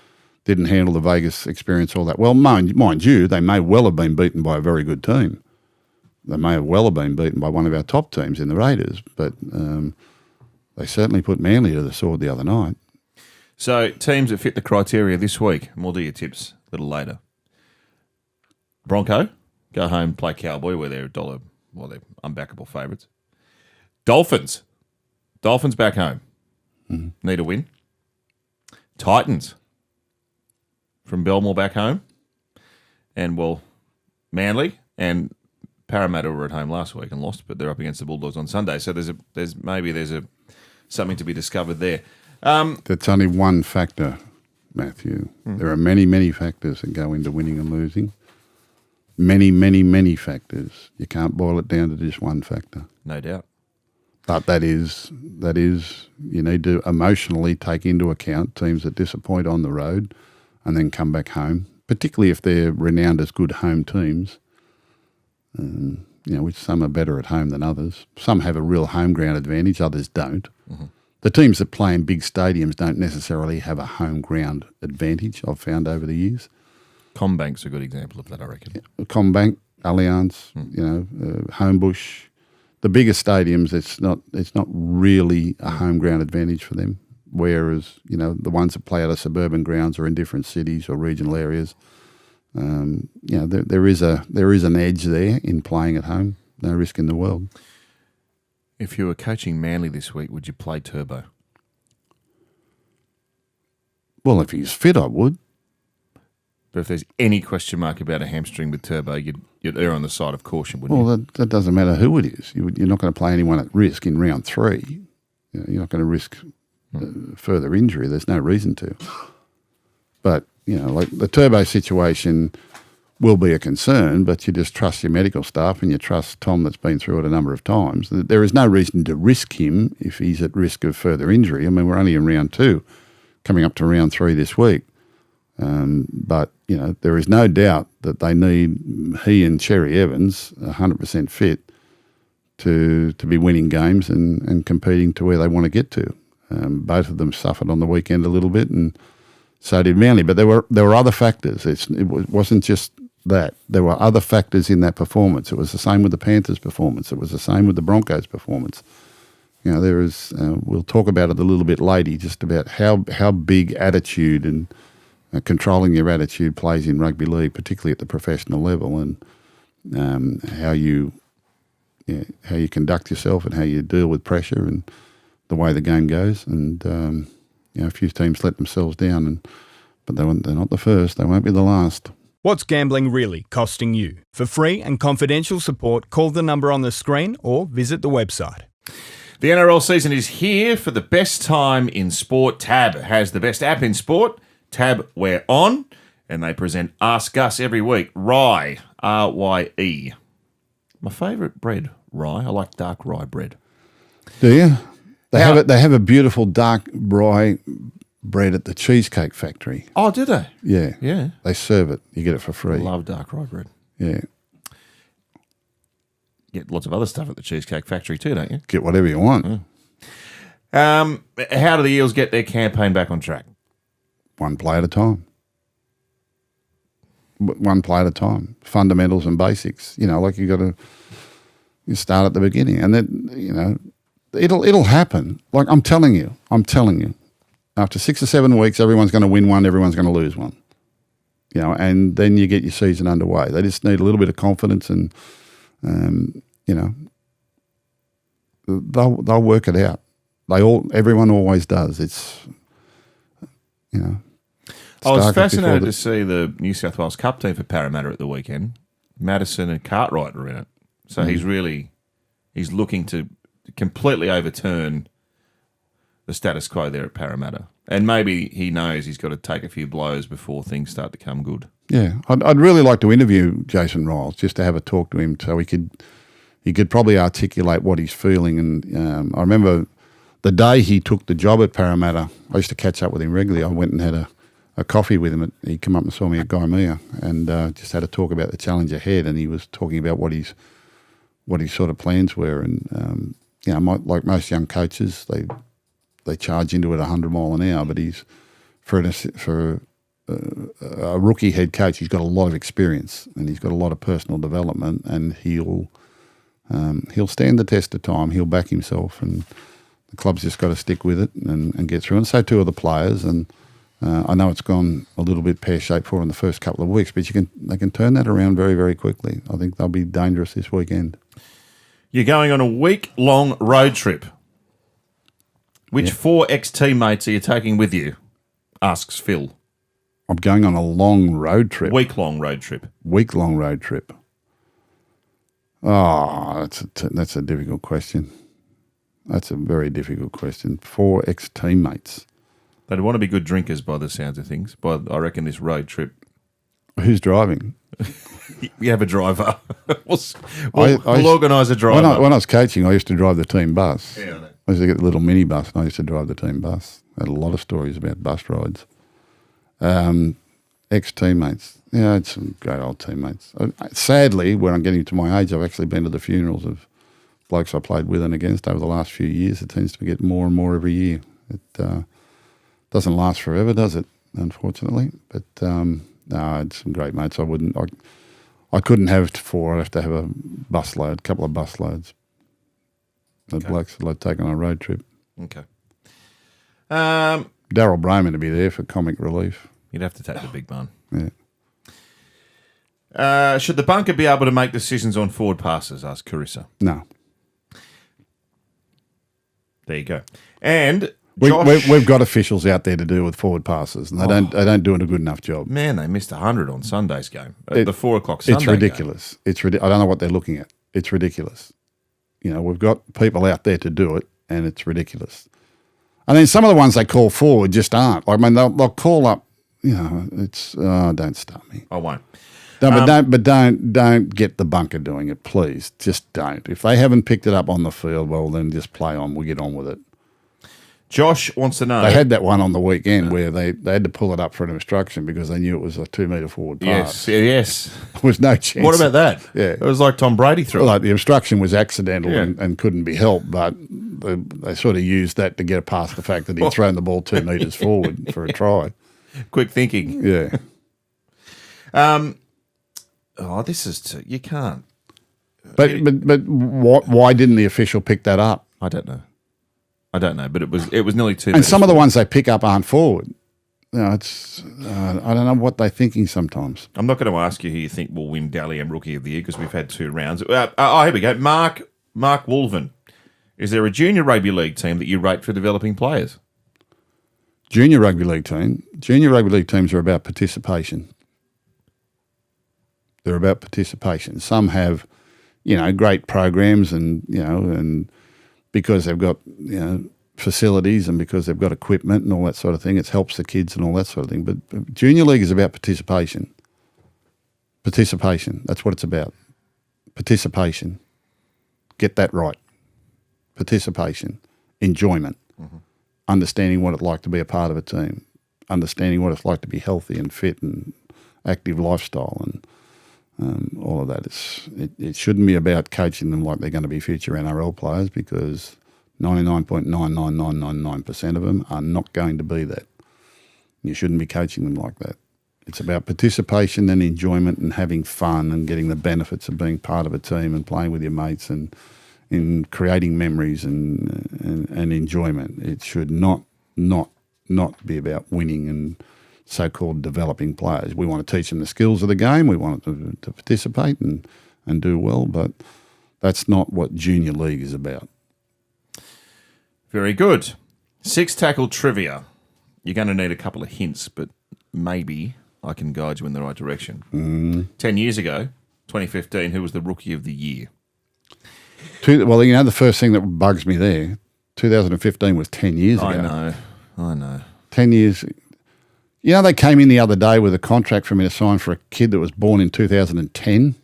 didn't handle the Vegas experience all that well. Mind you, they may well have been beaten by a very good team. They may have well have been beaten by one of our top teams in the Raiders, but they certainly put Manly to the sword the other night. So teams that fit the criteria this week, and we'll do your tips a little later. Bronco, go home, play Cowboy, where they're they're unbackable favourites. Dolphins back home. Mm-hmm. Need a win. Titans from Belmore back home. And, Manly and Parramatta were at home last week and lost, but they're up against the Bulldogs on Sunday. So there's something to be discovered there. That's only one factor, Matthew. Mm. There are many, many factors that go into winning and losing. Many, many, many factors. You can't boil it down to just one factor. No doubt. But that is, you need to emotionally take into account teams that disappoint on the road and then come back home, particularly if they're renowned as good home teams, which some are better at home than others. Some have a real home ground advantage, others don't. Mm-hmm. The teams that play in big stadiums don't necessarily have a home ground advantage, I've found over the years. Combank's a good example of that, I reckon. Yeah, Combank, Allianz, Homebush. The bigger stadiums, it's not really a home ground advantage for them. Whereas, the ones that play out of suburban grounds or in different cities or regional areas, there is an edge there in playing at home. No risk in the world. If you were coaching Manly this week, would you play Turbo? Well, if he's fit, I would. But if there's any question mark about a hamstring with Turbo, you'd err on the side of caution, wouldn't you? Well, that doesn't matter who it is. You're not going to play anyone at risk in round 3. You're not going to risk further injury. There's no reason to. But, like the Turbo situation will be a concern, but you just trust your medical staff and you trust Tom that's been through it a number of times. There is no reason to risk him if he's at risk of further injury. I mean, we're only in round 2, coming up to round 3 this week. But, there is no doubt that they need he and Cherry Evans 100% fit to be winning games and competing to where they want to get to. Both of them suffered on the weekend a little bit, and so did Manly. But there were other factors. It wasn't just that. There were other factors in that performance. It was the same with the Panthers' performance. It was the same with the Broncos' performance. There is. We'll talk about it a little bit later, just about how big attitude and controlling your attitude plays in rugby league, particularly at the professional level, and how you conduct yourself and how you deal with pressure and the way the game goes. And a few teams let themselves down, but they're not the first. They won't be the last. What's gambling really costing you? For free and confidential support, call the number on the screen or visit the website. The NRL season is here for the best time in sport. Tab has the best app in sport. Tab, we're on, and they present AskGus every week. Rye, R-Y-E. My favourite bread, rye. I like dark rye bread. Do you? They have a beautiful dark rye bread at the Cheesecake Factory. Oh, do they? Yeah. Yeah. They serve it. You get it for free. I love dark rye bread. Yeah. Get lots of other stuff at the Cheesecake Factory too, don't you? Get whatever you want. How do the Eels get their campaign back on track? One play at a time. One play at a time. Fundamentals and basics. Like you start at the beginning, and then it'll happen. Like I'm telling you. After 6 or 7 weeks, everyone's going to win one. Everyone's going to lose one. And then you get your season underway. They just need a little bit of confidence, and they'll work it out. Everyone always does. It's I was fascinated to see the New South Wales Cup team for Parramatta at the weekend. Madison and Cartwright are in it. So he's looking to completely overturn the status quo there at Parramatta. And maybe he knows he's got to take a few blows before things start to come good. Yeah, I'd really like to interview Jason Riles just to have a talk to him so he could probably articulate what he's feeling. And I remember the day he took the job at Parramatta, I used to catch up with him regularly. I went and had a coffee with him. He came up and saw me at Gaimea and just had a talk about the challenge ahead. And he was talking about what his sort of plans were. And like most young coaches, they charge into it 100 mile an hour. But he's for a rookie head coach, he's got a lot of experience and he's got a lot of personal development, and he'll stand the test of time. He'll back himself, and the club's just got to stick with it and get through. And so too are the players. And I know it's gone a little bit pear-shaped for in the first couple of weeks, but they can turn that around very, very quickly. I think they'll be dangerous this weekend. You're going on a week-long road trip. Which 4 ex-teammates are you taking with you? Asks Phil. I'm going on a long road trip. Week-long road trip. Week-long road trip. Oh, that's a difficult question. That's a very difficult question. 4 ex-teammates. They'd want to be good drinkers by the sounds of things. But I reckon this road trip. Who's driving? You have a driver. We'll organise a driver. When I was coaching, I used to drive the team bus. Yeah, I know. I used to get the little mini bus, and I used to drive the team bus. I had a lot of stories about bus rides. Ex-teammates. Yeah, it's some great old teammates. Sadly, when I'm getting to my age, I've actually been to the funerals of blokes I played with and against over the last few years. It tends to get more and more every year. It doesn't last forever, does it, unfortunately? But no, it's some great mates. I couldn't have 4. I'd have to have a couple of bus loads. The blokes that I'd take on a road trip. Okay. Daryl Brayman to be there for comic relief. You'd have to take the big man. Yeah. Should the bunker be able to make decisions on forward passes? Asked Carissa. No. There you go. And we've got officials out there to deal with forward passes, and they don't do a good enough job. Man, they missed 100 on Sunday's game. The 4 o'clock Sunday It's ridiculous. Game. It's ridiculous. I don't know what they're looking at. It's ridiculous. We've got people out there to do it, and it's ridiculous. And then some of the ones they call forward just aren't. I mean, they'll call up. It's don't start me. I won't. No, but don't get the bunker doing it, please. Just don't. If they haven't picked it up on the field, well, then just play on. We'll get on with it. Josh wants to know. They had that one on the weekend where they had to pull it up for an obstruction because they knew it was a 2 metre forward pass. Yes. There was no chance. What about that? Yeah. It was like Tom Brady threw it. Like the obstruction was accidental and couldn't be helped, but they sort of used that to get past the fact that he'd thrown the ball 2 metres forward for a try. Quick thinking. Yeah. This is you can't. But why didn't the official pick that up? I don't know, but it was nearly 2 And some of the ones they pick up aren't forward. It's I don't know what they're thinking sometimes. I'm not going to ask you who you think will win Dally M Rookie of the Year because we've had 2 rounds. Here we go. Mark Wolven. Is there a junior rugby league team that you rate for developing players? Junior rugby league teams are about participation. They're about participation. Some have, great programs and because they've got, facilities and because they've got equipment and all that sort of thing, it helps the kids and all that sort of thing. But junior league is about participation. Participation, that's what it's about. Participation. Get that right. Participation. Enjoyment. Mm-hmm. Understanding what it's like to be a part of a team. Understanding what it's like to be healthy and fit and active lifestyle and all of that. It shouldn't be about coaching them like they're going to be future NRL players because 99.99999% of them are not going to be that. You shouldn't be coaching them like that. It's about participation and enjoyment and having fun and getting the benefits of being part of a team and playing with your mates and in creating memories and enjoyment. It should not be about winning and so-called developing players. We want to teach them the skills of the game. We want them to participate and do well, but that's not what junior league is about. Very good. 6 tackle trivia. You're going to need a couple of hints, but maybe I can guide you in the right direction. 10 years ago, 2015, who was the Rookie of the Year? Well, the first thing that bugs me there, 2015 was 10 years ago. I know. 10 years. They came in the other day with a contract for me to sign for a kid that was born in 2010.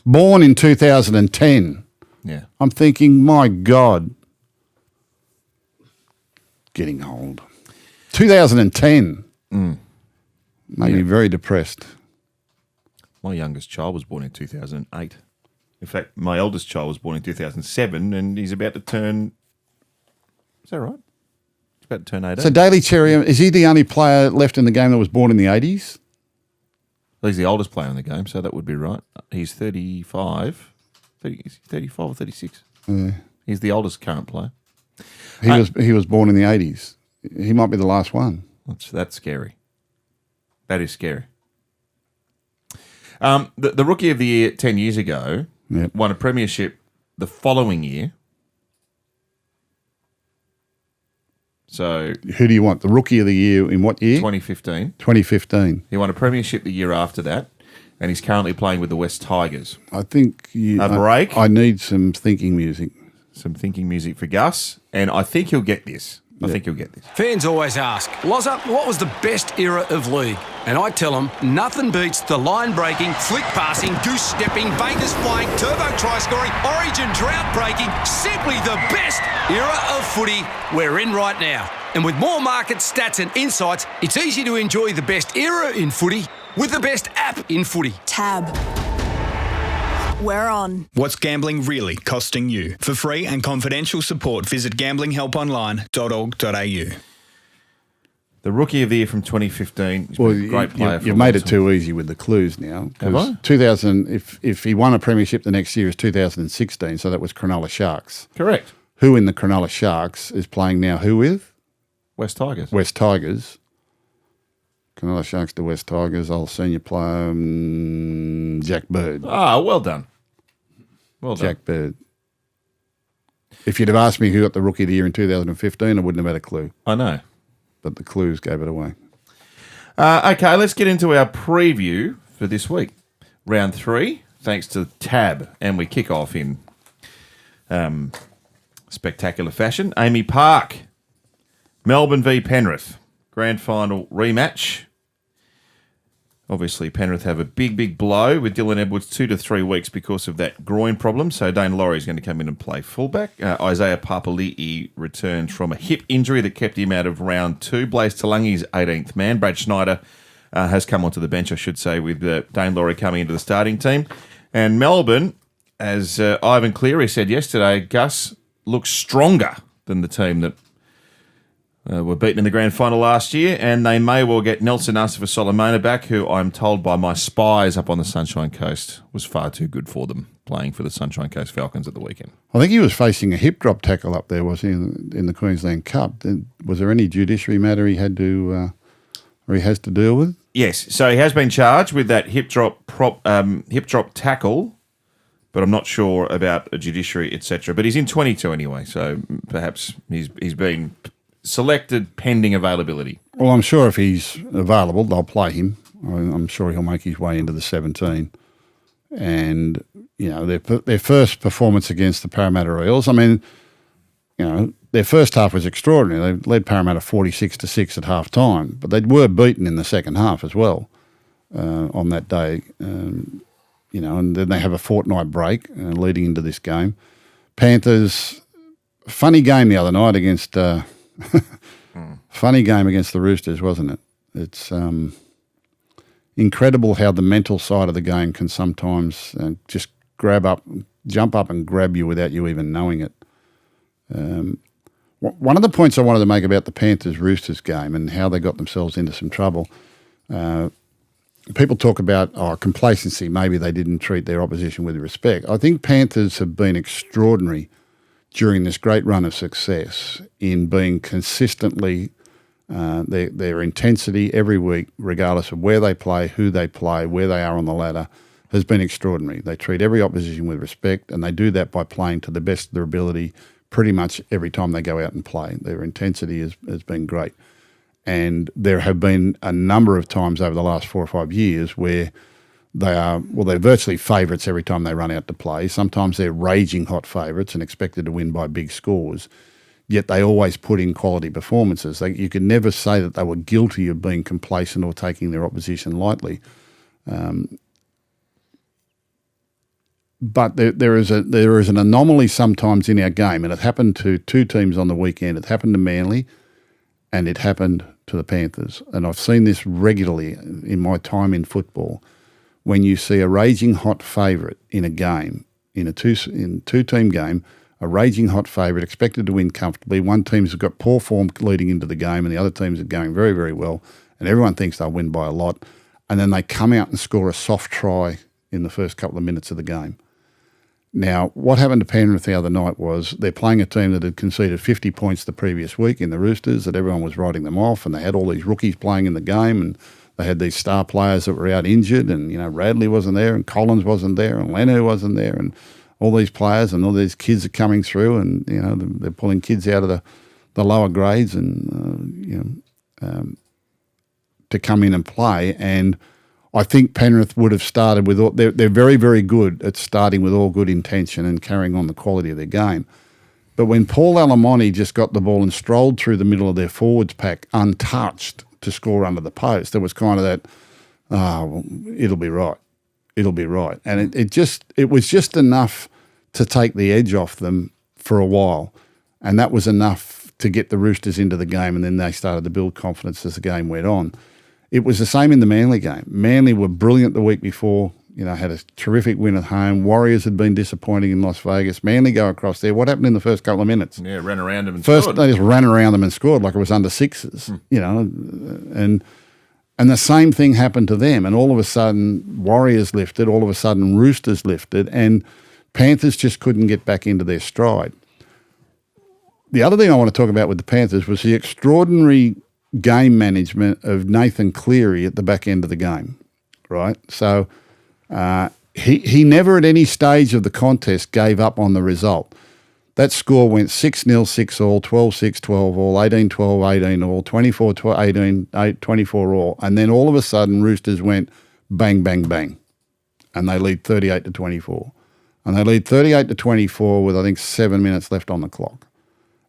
Born in 2010. Yeah. I'm thinking, my God, getting old. 2010. Made me very depressed. My youngest child was born in 2008. In fact, my eldest child was born in 2007, and he's about to turn... Is that right? He's about to turn 18. So Daly Cherry, is he the only player left in the game that was born in the 80s? Well, he's the oldest player in the game, so that would be right. He's 35. Is he 35 or 36? Yeah. He's the oldest current player. He was born in the 80s. He might be the last one. That's scary. That is scary. The Rookie of the Year 10 years ago won a premiership the following year. So who do you want? The Rookie of the Year in what year? 2015. 2015. He won a premiership the year after that, and he's currently playing with the West Tigers. I think A break? I need some thinking music. Some thinking music for Gus, and I think he'll get this. I think he'll get this. Fans always ask, Loza, what was the best era of league? And I tell them, nothing beats the line-breaking, flick-passing, goose-stepping, Vegas flying, turbo try-scoring, origin drought-breaking, simply the best era of footy we're in right now. And with more market stats and insights, it's easy to enjoy the best era in footy with the best app in footy. Tab. We're on. What's gambling really costing you? For free and confidential support, visit gamblinghelponline.org.au. The Rookie of the Year from 2015. He's been a great player. You've made it too easy with the clues now. Have I? 2000, if he won a premiership the next year is 2016, so that was Cronulla Sharks. Correct. Who in the Cronulla Sharks is playing now? Who with? West Tigers. West Tigers. Cronulla Sharks to West Tigers. Old senior player, Jack Bird. Ah, well done. Well done. Jack Bird. If you'd have asked me who got the Rookie of the Year in 2015, I wouldn't have had a clue. I know. But the clues gave it away. Okay, let's get into our preview for this week. Round 3, thanks to Tab. And we kick off in spectacular fashion. Amy Park, Melbourne v Penrith. Grand final rematch. Obviously, Penrith have a big blow with Dylan Edwards 2 to 3 weeks because of that groin problem. So Dane Laurie's going to come in and play fullback. Isaiah Papali'i returns from a hip injury that kept him out of round 2. Blaze Talangi's 18th man. Brad Schneider has come onto the bench, I should say, with Dane Laurie coming into the starting team. And Melbourne, as Ivan Cleary said yesterday, Gus looks stronger than the team that were beaten in the grand final last year, and they may well get Nelson Asafa-Solomona back, who I'm told by my spies up on the Sunshine Coast was far too good for them, playing for the Sunshine Coast Falcons at the weekend. I think he was facing a hip drop tackle up there, was he, in the Queensland Cup? Was there any judiciary matter he had to, or he has to deal with? Yes, so he has been charged with that hip drop tackle, but I'm not sure about a judiciary, etc. But he's in 22 anyway, so perhaps he's been selected pending availability. Well, I'm sure if he's available, they'll play him. I'm sure he'll make his way into the 17. And, their first performance against the Parramatta Eels, I mean, their first half was extraordinary. They led Parramatta 46-6 at half time, but they were beaten in the second half as well on that day. And then they have a fortnight break leading into this game. Panthers, funny game the other night against... Funny game against the Roosters, wasn't it? It's incredible how the mental side of the game can sometimes just jump up and grab you without you even knowing it. One of the points I wanted to make about the Panthers-Roosters game and how they got themselves into some trouble, people talk about complacency. Maybe they didn't treat their opposition with respect. I think Panthers have been extraordinary during this great run of success in being consistently their intensity every week, regardless of where they play, who they play, where they are on the ladder, has been extraordinary. They treat every opposition with respect, and they do that by playing to the best of their ability pretty much every time they go out and play. Their intensity has been great. And there have been a number of times over the last 4 or 5 years where they're virtually favourites every time they run out to play. Sometimes they're raging hot favourites and expected to win by big scores, yet they always put in quality performances. You could never say that they were guilty of being complacent or taking their opposition lightly. But there is an anomaly sometimes in our game, and it happened to two teams on the weekend. It happened to Manly, and it happened to the Panthers. And I've seen this regularly in my time in football. When you see a raging hot favourite in a game, in a two-team game, a raging hot favourite expected to win comfortably. One team's got poor form leading into the game, and the other teams are going very, very well, and everyone thinks they'll win by a lot. And then they come out and score a soft try in the first couple of minutes of the game. Now, what happened to Penrith the other night was they're playing a team that had conceded 50 points the previous week in the Roosters, that everyone was writing them off, and they had all these rookies playing in the game, and they had these star players that were out injured, and, Radley wasn't there, and Collins wasn't there, and Lenu wasn't there, and all these players and all these kids are coming through, and, they're pulling kids out of the lower grades and, to come in and play. And I think Penrith would have started with they're very, very good at starting with all good intention and carrying on the quality of their game. But when Paul Alamonte just got the ball and strolled through the middle of their forwards pack untouched to score under the post, there was kind of that, it'll be right. It'll be right. And it was just enough to take the edge off them for a while. And that was enough to get the Roosters into the game, and then they started to build confidence as the game went on. It was the same in the Manly game. Manly were brilliant the week before, had a terrific win at home. Warriors had been disappointing in Las Vegas. Manly go across there. What happened in the first couple of minutes? Yeah, ran around them and scored. They just ran around them and scored like it was under sixes, and the same thing happened to them. And all of a sudden, Warriors lifted. All of a sudden, Roosters lifted, and Panthers just couldn't get back into their stride. The other thing I want to talk about with the Panthers was the extraordinary game management of Nathan Cleary at the back end of the game, right? So he never at any stage of the contest gave up on the result. That score went 6-0, 6-all, 12-6, 12-all, 18-12, 18-all, 24-18, 24-all, and then all of a sudden Roosters went bang, bang, bang, and they lead 38-24. And they lead 38-24 with, I think, 7 minutes left on the clock.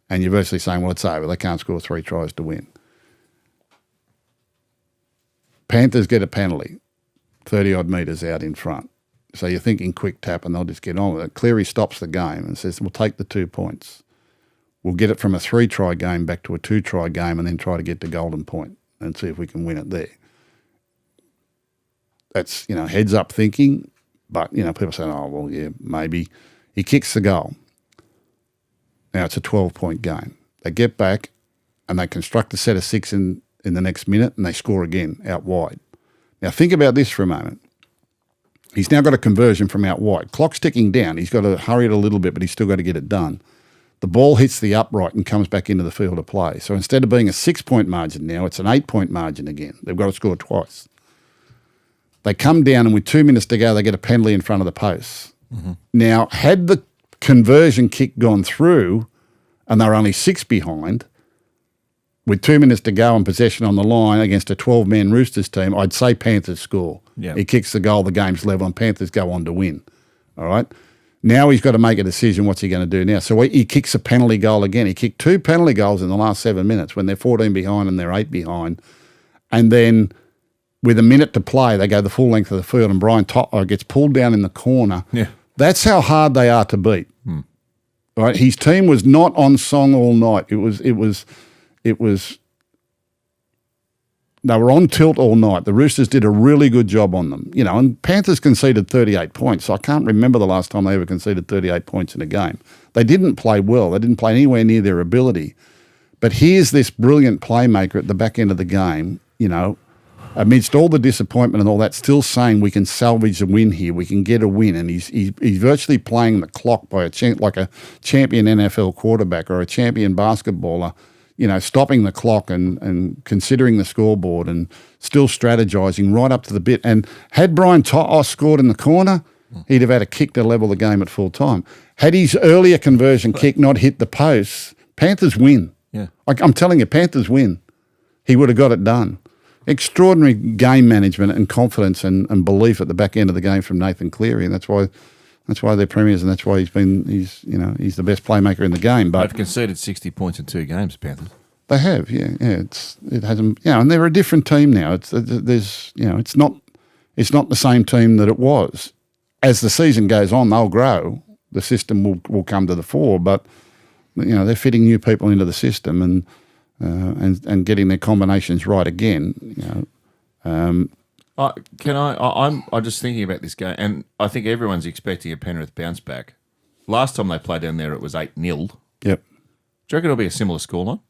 And you're virtually saying, well, it's over. They can't score 3 tries to win. Panthers get a penalty, 30-odd metres out in front. So you're thinking quick tap and they'll just get on with it. Cleary stops the game and says, we'll take the 2 points. We'll get it from a 3-try game back to a 2-try game and then try to get to Golden Point and see if we can win it there. That's, heads up thinking. But, people say, oh, well, yeah, maybe. He kicks the goal. Now it's a 12-point game. They get back and they construct a set of 6 in the next minute and they score again out wide. Now think about this for a moment. He's now got a conversion from out wide. Clock's ticking down. He's got to hurry it a little bit, but he's still got to get it done. The ball hits the upright and comes back into the field of play. So instead of being a 6-point margin now, it's an 8-point margin again. They've got to score twice. They come down and with 2 minutes to go, they get a penalty in front of the posts. Mm-hmm. Now, had the conversion kick gone through and they're only 6 behind, with 2 minutes to go and possession on the line against a 12-man Roosters team, I'd say Panthers score. Yep. He kicks the goal, the game's level, and Panthers go on to win. All right? Now he's got to make a decision. What's he going to do now? So he kicks a penalty goal again. He kicked 2 penalty goals in the last 7 minutes when they're 14 behind and they're 8 behind. And then with a minute to play, they go the full length of the field and Brian Toto gets pulled down in the corner. Yeah. That's how hard they are to beat. Right? His team was not on song all night. It was they were on tilt all night. The Roosters did a really good job on them. And Panthers conceded 38 points. So I can't remember the last time they ever conceded 38 points in a game. They didn't play well. They didn't play anywhere near their ability. But here's this brilliant playmaker at the back end of the game, amidst all the disappointment and all that, still saying we can salvage a win here, we can get a win. And he's virtually playing the clock by like a champion NFL quarterback or a champion basketballer, stopping the clock and considering the scoreboard and still strategizing right up to the bit. And had Brian Toto scored in the corner, he'd have had a kick to level the game at full time. Had his earlier conversion kick not hit the posts, Panthers win. Yeah, I'm telling you, Panthers win. He would have got it done. extraordinary game management and confidence and belief at the back end of the game from Nathan Cleary, and that's why they're premiers, and that's why he's the best playmaker in the game. But they've conceded 60 points in 2 games, Panthers. They have, yeah. It hasn't, and they're a different team now. It's not the same team that it was. As the season goes on, they'll grow. The system will come to the fore, but they're fitting new people into the system and getting their combinations right again. I'm just thinking about this game, and I think everyone's expecting a Penrith bounce back. Last time they played down there, it was 8-0. Yep. Do you reckon it'll be a similar scoreline?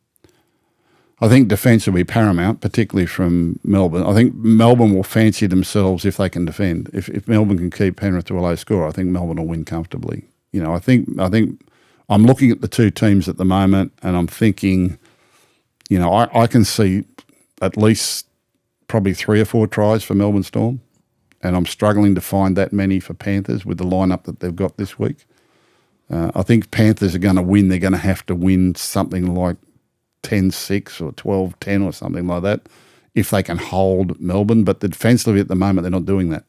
I think defence will be paramount, particularly from Melbourne. I think Melbourne will fancy themselves if they can defend. If Melbourne can keep Penrith to a low score, I think Melbourne will win comfortably. I think I'm looking at the two teams at the moment, and I'm thinking, I can see at least probably 3 or 4 tries for Melbourne Storm, and I'm struggling to find that many for Panthers with the lineup that they've got this week. I think Panthers are going to win. They're going to have to win something like 10-6 or 12-10 or something like that if they can hold Melbourne. But defensively at the moment, they're not doing that.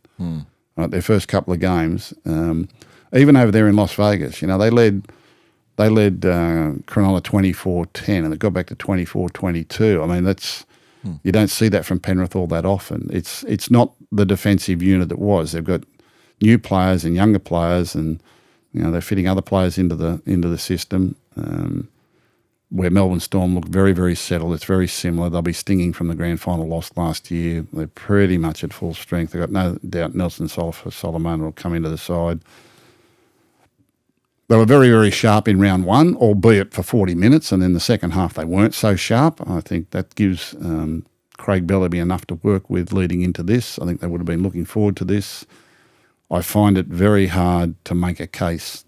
Right, their first couple of games, even over there in Las Vegas, they led Cronulla 24-10 and they got back to 24-22. I mean, that's you don't see that from Penrith all that often. It's not the defensive unit it was. They've got new players and younger players, and they're fitting other players into the system. Where Melbourne Storm look very, very settled. It's very similar. They'll be stinging from the grand final loss last year. They're pretty much at full strength. They've got no doubt Nelson Solomon will come into the side. They were very, very sharp in round 1, albeit for 40 minutes, and then the second half they weren't so sharp. I think that gives Craig Bellamy enough to work with leading into this. I think they would have been looking forward to this. I find it very hard to make a case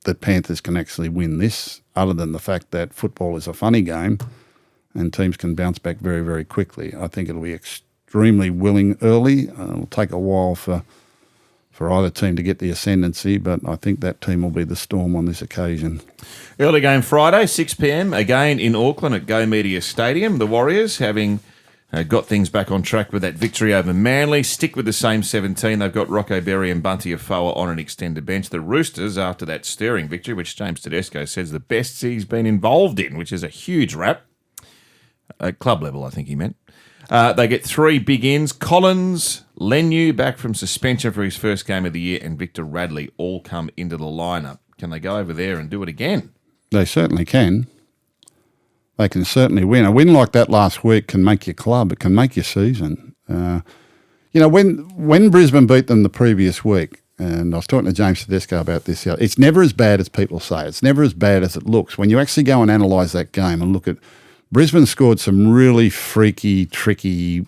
that Panthers can actually win this, other than the fact that football is a funny game and teams can bounce back very, very quickly. I think it'll be extremely willing early. It'll take a while for either team to get the ascendancy, but I think that team will be the Storm on this occasion. Early game Friday, 6 p.m, again in Auckland at Go Media Stadium. The Warriors having got things back on track with that victory over Manly. Stick with the same 17. They've got Rocco Berry and Bunty Afoa on an extended bench. The Roosters, after that stirring victory, which James Tedesco says the best he's been involved in, which is a huge rap. At club level, I think he meant. They get 3 big ins. Collins, Lenu back from suspension for his first game of the year, and Victor Radley all come into the lineup. Can they go over there and do it again? They certainly can. They can certainly win. A win like that last week can make your club. It can make your season. When Brisbane beat them the previous week, and I was talking to James Tedesco about this, it's never as bad as people say. It's never as bad as it looks. When you actually go and analyse that game and look at Brisbane scored some really freaky, tricky,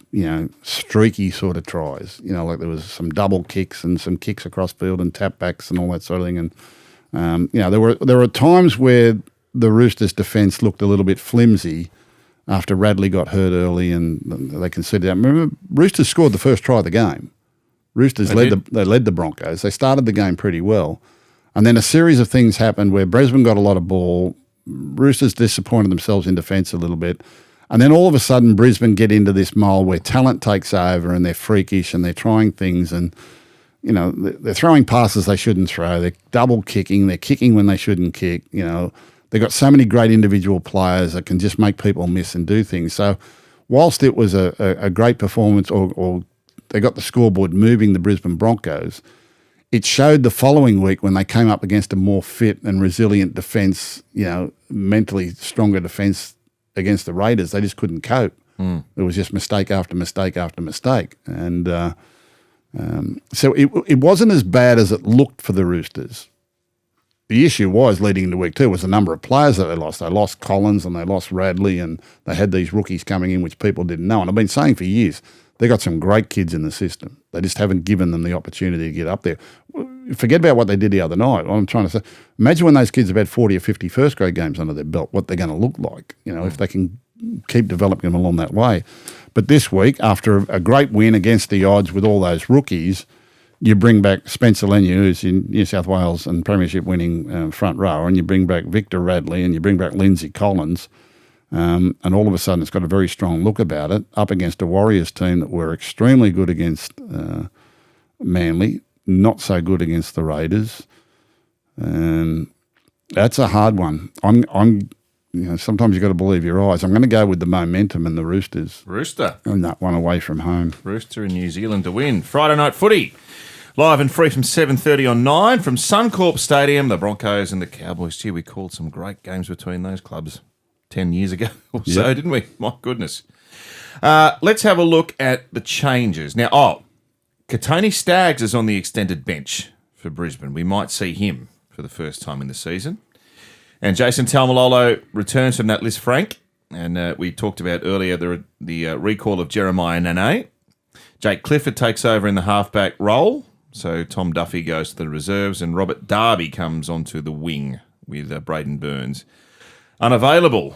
streaky sort of tries. Like there was some double kicks and some kicks across field and tap backs and all that sort of thing. And there were times where the Roosters' defence looked a little bit flimsy after Radley got hurt early and they conceded that. Remember, Roosters scored the first try of the game. Roosters led the Broncos. They started the game pretty well. And then a series of things happened where Brisbane got a lot of ball. Roosters disappointed themselves in defence a little bit. And then all of a sudden Brisbane get into this mold where talent takes over and they're freakish and they're trying things and, they're throwing passes they shouldn't throw. They're double kicking. They're kicking when they shouldn't kick. They've got so many great individual players that can just make people miss and do things. So whilst it was a great performance or they got the scoreboard moving the Brisbane Broncos, it showed the following week when they came up against a more fit and resilient defence, mentally stronger defence against the Raiders. They just couldn't cope. It was just mistake after mistake after mistake. And so it wasn't as bad as it looked for the Roosters. The issue was, leading into week 2, was the number of players that they lost. They lost Collins and they lost Radley and they had these rookies coming in which people didn't know. And I've been saying for years, they got some great kids in the system. They just haven't given them the opportunity to get up there. Forget about what they did the other night. What I'm trying to say, imagine when those kids have had 40 or 50 first-grade games under their belt, what they're going to look like, if they can keep developing them along that way. But this week, after a great win against the odds with all those rookies, you bring back Spencer Leniu, who's in New South Wales and premiership winning front row, and you bring back Victor Radley and you bring back Lindsay Collins. And all of a sudden it's got a very strong look about it, up against a Warriors team that were extremely good against Manly, not so good against the Raiders. And that's a hard one. Sometimes you've got to believe your eyes. I'm going to go with the momentum and the Roosters. Rooster. And that one away from home. Rooster in New Zealand to win. Friday night footy. Live and free from 7:30 on 9 from Suncorp Stadium. The Broncos and the Cowboys. Gee, we called some great games between those clubs 10 years ago or so, didn't we? My goodness. Let's have a look at the changes. Now, Katoni Staggs is on the extended bench for Brisbane. We might see him for the first time in the season. And Jason Taumalolo returns from that list, Frank. And we talked about earlier the recall of Jeremiah Nene. Jake Clifford takes over in the halfback role. So Tom Duffy goes to the reserves and Robert Darby comes onto the wing with Braden Burns. Unavailable.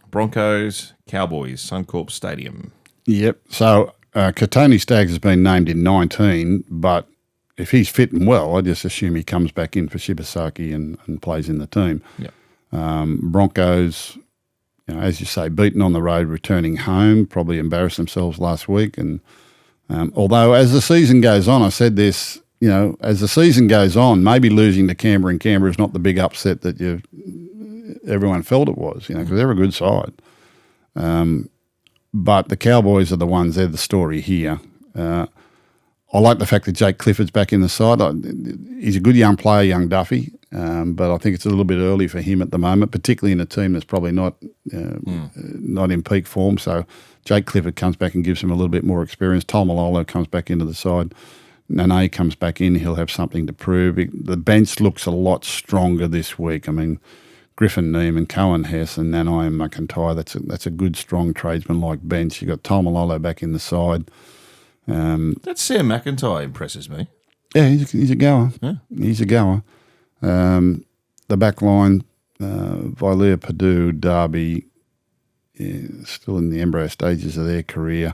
Broncos, Cowboys, Suncorp Stadium. Yep. So Katoni Staggs has been named in 19, but if he's fit and well, I just assume he comes back in for Shibasaki and plays in the team. Yep. Broncos, as you say, beaten on the road, returning home, probably embarrassed themselves last week. And although as the season goes on, I said this, as the season goes on, maybe losing to Canberra in Canberra is not the big upset that everyone felt it was, because they're a good side. But the Cowboys are the ones, they're the story here. I like the fact that Jake Clifford's back in the side. He's a good young player, young Duffy, but I think it's a little bit early for him at the moment, particularly in a team that's probably not in peak form. So Jake Clifford comes back and gives him a little bit more experience. Taumalolo comes back into the side. Nene comes back in. He'll have something to prove. The bench looks a lot stronger this week. I mean, Griffin Neiman, Cohen Hess and Nanai and McIntyre, that's a good, strong tradesman-like bench. You've got Taumalolo back in the side. That Sam McIntyre impresses me. Yeah, he's a goer. Yeah. He's a goer. The back line, Vilea, Purdue, Darby, still in the embryo stages of their career.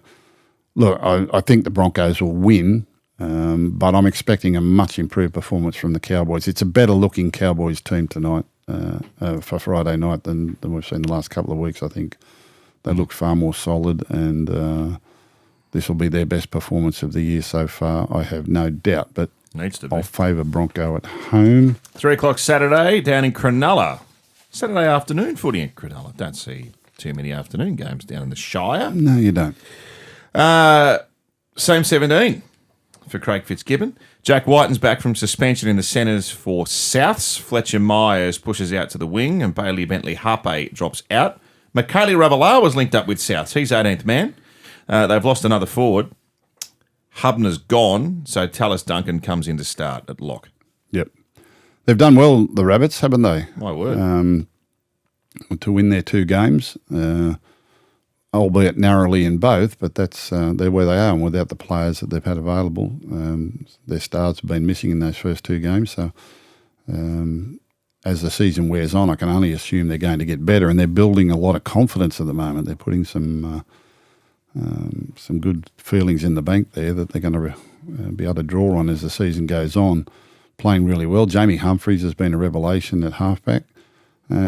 Look, I think the Broncos will win, but I'm expecting a much improved performance from the Cowboys. It's a better-looking Cowboys team tonight for Friday night than we've seen the last couple of weeks, I think. They look far more solid and this will be their best performance of the year so far, I have no doubt. But needs to be. I'll favour Bronco at home. 3 o'clock Saturday down in Cronulla. Saturday afternoon footy in Cronulla. Don't see too many afternoon games down in the Shire. No, you don't. Same 17 for Craig Fitzgibbon. Jack Whiten's back from suspension in the centres for Souths. Fletcher Myers pushes out to the wing and Bailey Bentley Hape drops out. Michaeli Ravalawa was linked up with Souths. He's 18th man. They've lost another forward. Hubner's gone, so Tallis Duncan comes in to start at lock. Yep. They've done well, the Rabbits, haven't they? My word. To win their 2 games, albeit narrowly in both, but they're where they are, and without the players that they've had available. Their stars have been missing in those first 2 games, so as the season wears on, I can only assume they're going to get better, and they're building a lot of confidence at the moment. They're putting some good feelings in the bank there that they're going to be able to draw on as the season goes on, playing really well. Jamie Humphries has been a revelation at halfback.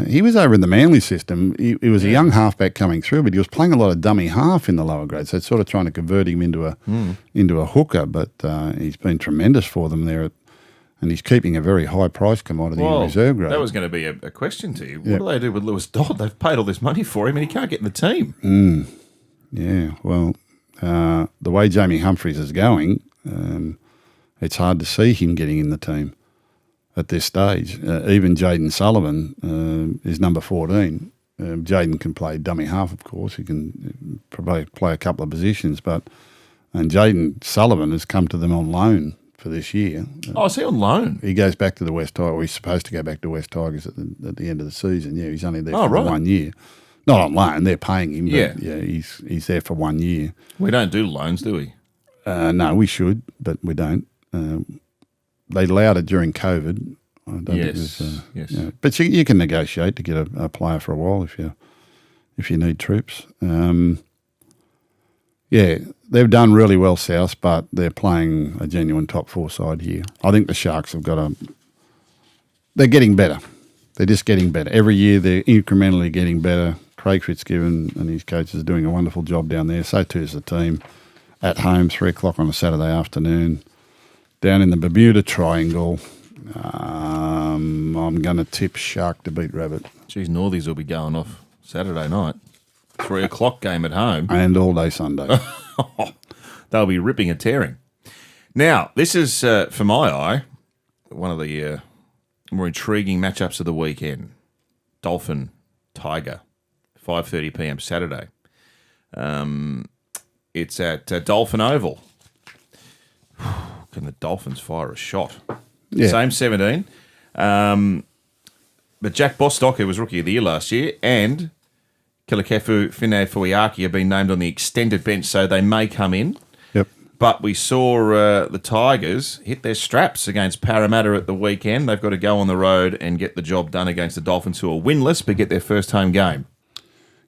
He was over in the Manly system. He was a young halfback coming through, but he was playing a lot of dummy half in the lower grades. So it's sort of trying to convert him into a hooker, but he's been tremendous for them there. And he's keeping a very high-price commodity in reserve grade. That was going to be a question to you. What do they do with Lewis Dodd? They've paid all this money for him and he can't get in the team. Yeah, well, the way Jamie Humphries is going, it's hard to see him getting in the team at this stage. Even Jaden Sullivan is number 14. Jaden can play dummy half, of course. He can probably play a couple of positions, and Jaden Sullivan has come to them on loan for this year. Is he on loan? He goes back to the West Tigers. He's supposed to go back to West Tigers at the end of the season. Yeah, he's only there for 1 year. Not on loan, they're paying him, but he's there for 1 year. We don't do loans, do we? No, we should, but we don't. They allowed it during COVID. I don't think it was, yes. But you can negotiate to get a player for a while if you need troops. They've done really well, South, but they're playing a genuine top 4 side here. I think the Sharks have they're getting better. they're just getting better. Every year they're incrementally getting better. Craig Fitzgibbon and his coaches are doing a wonderful job down there. So too is the team. At home, 3 o'clock on a Saturday afternoon. Down in the Bermuda Triangle, I'm going to tip Shark to beat Rabbit. Geez, Northies will be going off Saturday night. 3 o'clock game at home. And all day Sunday. They'll be ripping and tearing. Now, this is, for my eye, one of the more intriguing matchups of the weekend. Dolphin Tiger, 5:30 p.m. Saturday. It's at Dolphin Oval. Can the Dolphins fire a shot? Yeah. Same 17. But Jack Bostock, who was Rookie of the Year last year, and Kilikefu Fine-Fuiaki have been named on the extended bench, so they may come in. Yep. But we saw the Tigers hit their straps against Parramatta at the weekend. They've got to go on the road and get the job done against the Dolphins, who are winless, but get their first home game.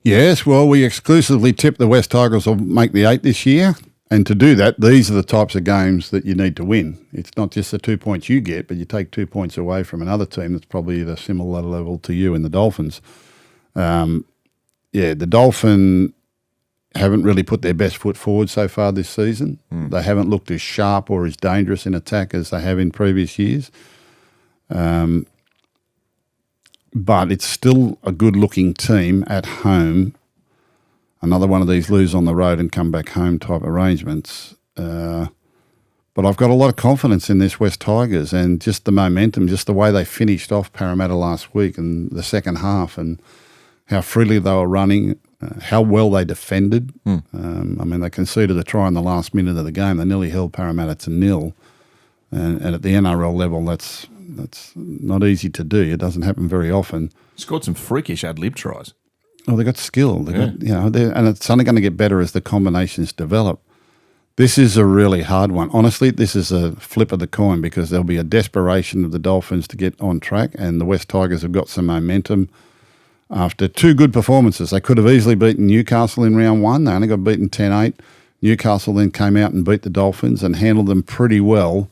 Yes, well, we exclusively tipped the West Tigers will make the 8 this year. And to do that, these are the types of games that you need to win. It's not just the 2 points you get, but you take 2 points away from another team that's probably at a similar level to you in the Dolphins. The Dolphin haven't really put their best foot forward so far this season. They haven't looked as sharp or as dangerous in attack as they have in previous years. But it's still a good-looking team at home. Another one of these lose on the road and come back home type arrangements. But I've got a lot of confidence in this West Tigers and just the momentum, just the way they finished off Parramatta last week and the second half and how freely they were running, how well they defended. They conceded a try in the last minute of the game. They nearly held Parramatta to 0. And at the NRL level, that's not easy to do. It doesn't happen very often. Scored some freakish ad-lib tries. Oh, they've got skill. And it's only going to get better as the combinations develop. This is a really hard one. Honestly, this is a flip of the coin because there'll be a desperation of the Dolphins to get on track, and the West Tigers have got some momentum after 2 good performances. They could have easily beaten Newcastle in round 1. They only got beaten 10-8. Newcastle then came out and beat the Dolphins and handled them pretty well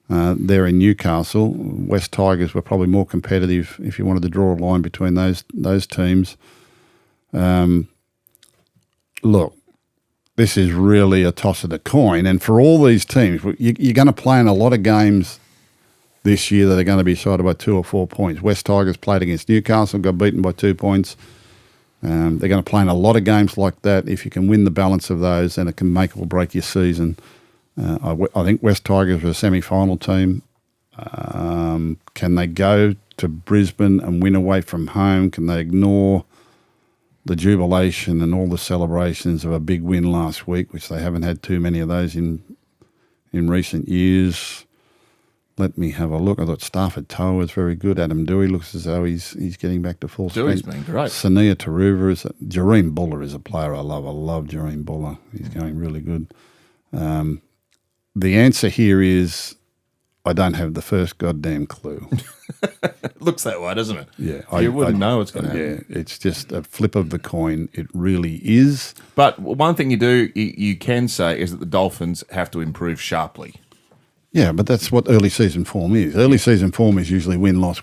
there in Newcastle. West Tigers were probably more competitive if you wanted to draw a line between those teams. Look, this is really a toss of the coin. And for all these teams, you're going to play in a lot of games this year that are going to be decided by 2 or 4 points. West Tigers played against Newcastle, got beaten by 2 points. They're going to play in a lot of games like that. If you can win the balance of those, then it can make or break your season. I think West Tigers are a semi-final team. Can they go to Brisbane and win away from home? Can they ignore the jubilation and all the celebrations of a big win last week, which they haven't had too many of those in recent years? Let me have a look. I thought Stafford Toa was very good. Adam Dewey looks as though he's getting back to full Dewey's strength. been great. Sania Taruva Jareem Buller is a player I love. I love Jareem Buller. He's going really good. The answer here is I don't have the first goddamn clue. It looks that way, doesn't it? Yeah. You wouldn't know what's going to happen. Yeah, it's just a flip of the coin. It really is. But one thing you can say is that the Dolphins have to improve sharply. Yeah, but that's what early season form is. Early season form is usually win-loss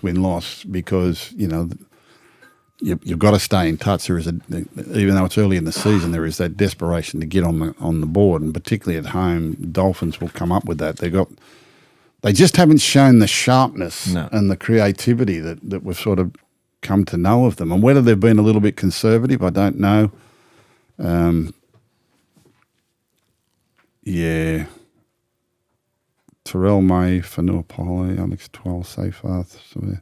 because, you've got to stay in touch. There is even though it's early in the season, there is that desperation to get on the board, and particularly at home, Dolphins will come up with that. They just haven't shown the sharpness and the creativity that we've sort of come to know of them. And whether they've been a little bit conservative, I don't know. Terrell May, Fanua Poli, Alex Twal, Seyfarth. So,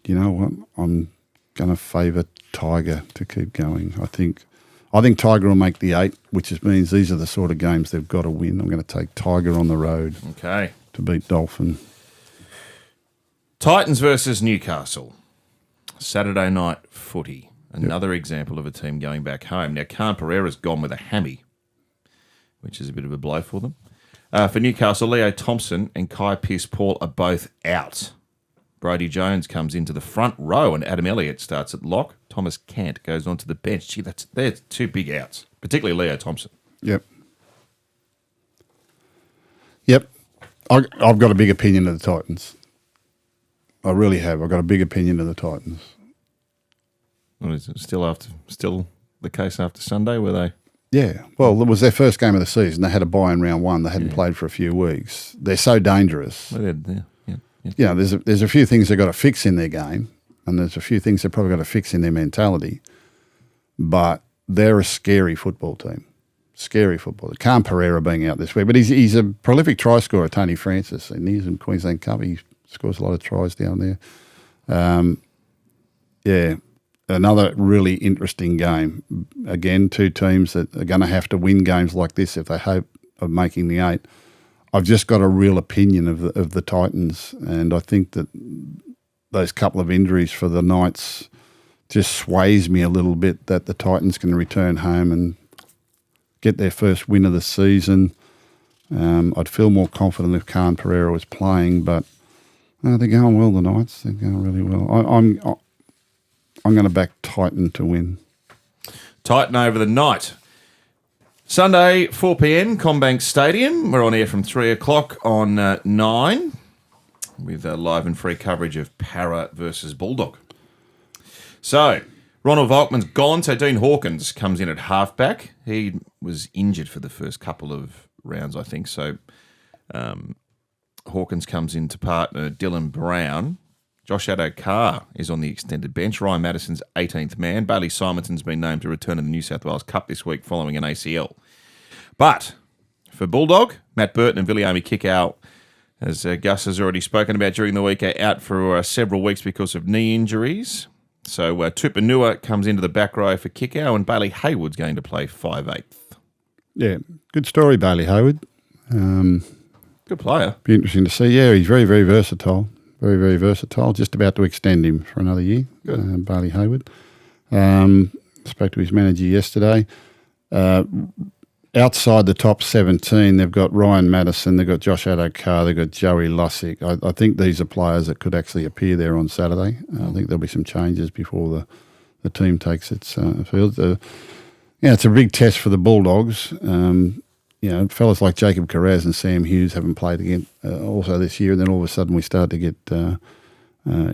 you know what? I'm going to favour Tiger to keep going. I think Tiger will make the 8, which means these are the sort of games they've got to win. I'm going to take Tiger on the road to beat Dolphin. Titans versus Newcastle. Saturday night footy. Another example of a team going back home. Now, Khan Pereira's gone with a hammy, which is a bit of a blow for them. For Newcastle, Leo Thompson and Kai Pearce-Paul are both out. Brodie Jones comes into the front row and Adam Elliott starts at lock. Thomas Cant goes onto the bench. Gee, they're 2 big outs, particularly Leo Thompson. Yep. I've got a big opinion of the Titans. I really have. I've got a big opinion of the Titans. Or is it still the case after Sunday, were they? Yeah. Well, it was their first game of the season. They had a bye in round one. They hadn't played for a few weeks. They're so dangerous. Well, yeah. You know, there's a few things they've got to fix in their game, and there's a few things they've probably got to fix in their mentality. But they're a scary football team. Scary football. Calm Pereira being out this week. But he's a prolific try scorer, Tony Francis, and he's in Queensland Cup. He scores a lot of tries down there. Yeah, another really interesting game. Again, two teams that are going to have to win games like this if they hope of making the 8. I've just got a real opinion of the Titans, and I think that those couple of injuries for the Knights just sways me a little bit that the Titans can return home and get their first win of the season. I'd feel more confident if Khan Pereira was playing, but they're going well, the Knights. They're going really well. I'm going to back Titan to win. Titan over the night. Sunday, 4 p.m, Combank Stadium. We're on air from 3 o'clock on 9 with live and free coverage of Para versus Bulldog. So, Ronald Volkman's gone, so Dean Hawkins comes in at halfback. He was injured for the first couple of rounds, I think, so Hawkins comes in to partner Dylan Brown. Josh Addo-Carr is on the extended bench. Ryan Madison's 18th man. Bailey Simonson's been named to return to the New South Wales Cup this week following an ACL. But for Bulldog, Matt Burton and Viliami Kikau, as Gus has already spoken about during the week, are out for several weeks because of knee injuries. So Tupanua comes into the back row for Kikau, and Bailey Hayward's going to play 5/8. Yeah, good story, Bailey Hayward. Good player. Be interesting to see. Yeah, he's very, very versatile. Very, very versatile. Just about to extend him for another year, Bailey Hayward. Spoke to his manager yesterday. Outside the top 17, they've got Ryan Madison, they've got Josh Addo-Carr, they've got Joey Lussick. I think these are players that could actually appear there on Saturday. I think there'll be some changes before the team takes its field. It's a big test for the Bulldogs. Fellas like Jacob Carraz and Sam Hughes haven't played again also this year, and then all of a sudden we start to get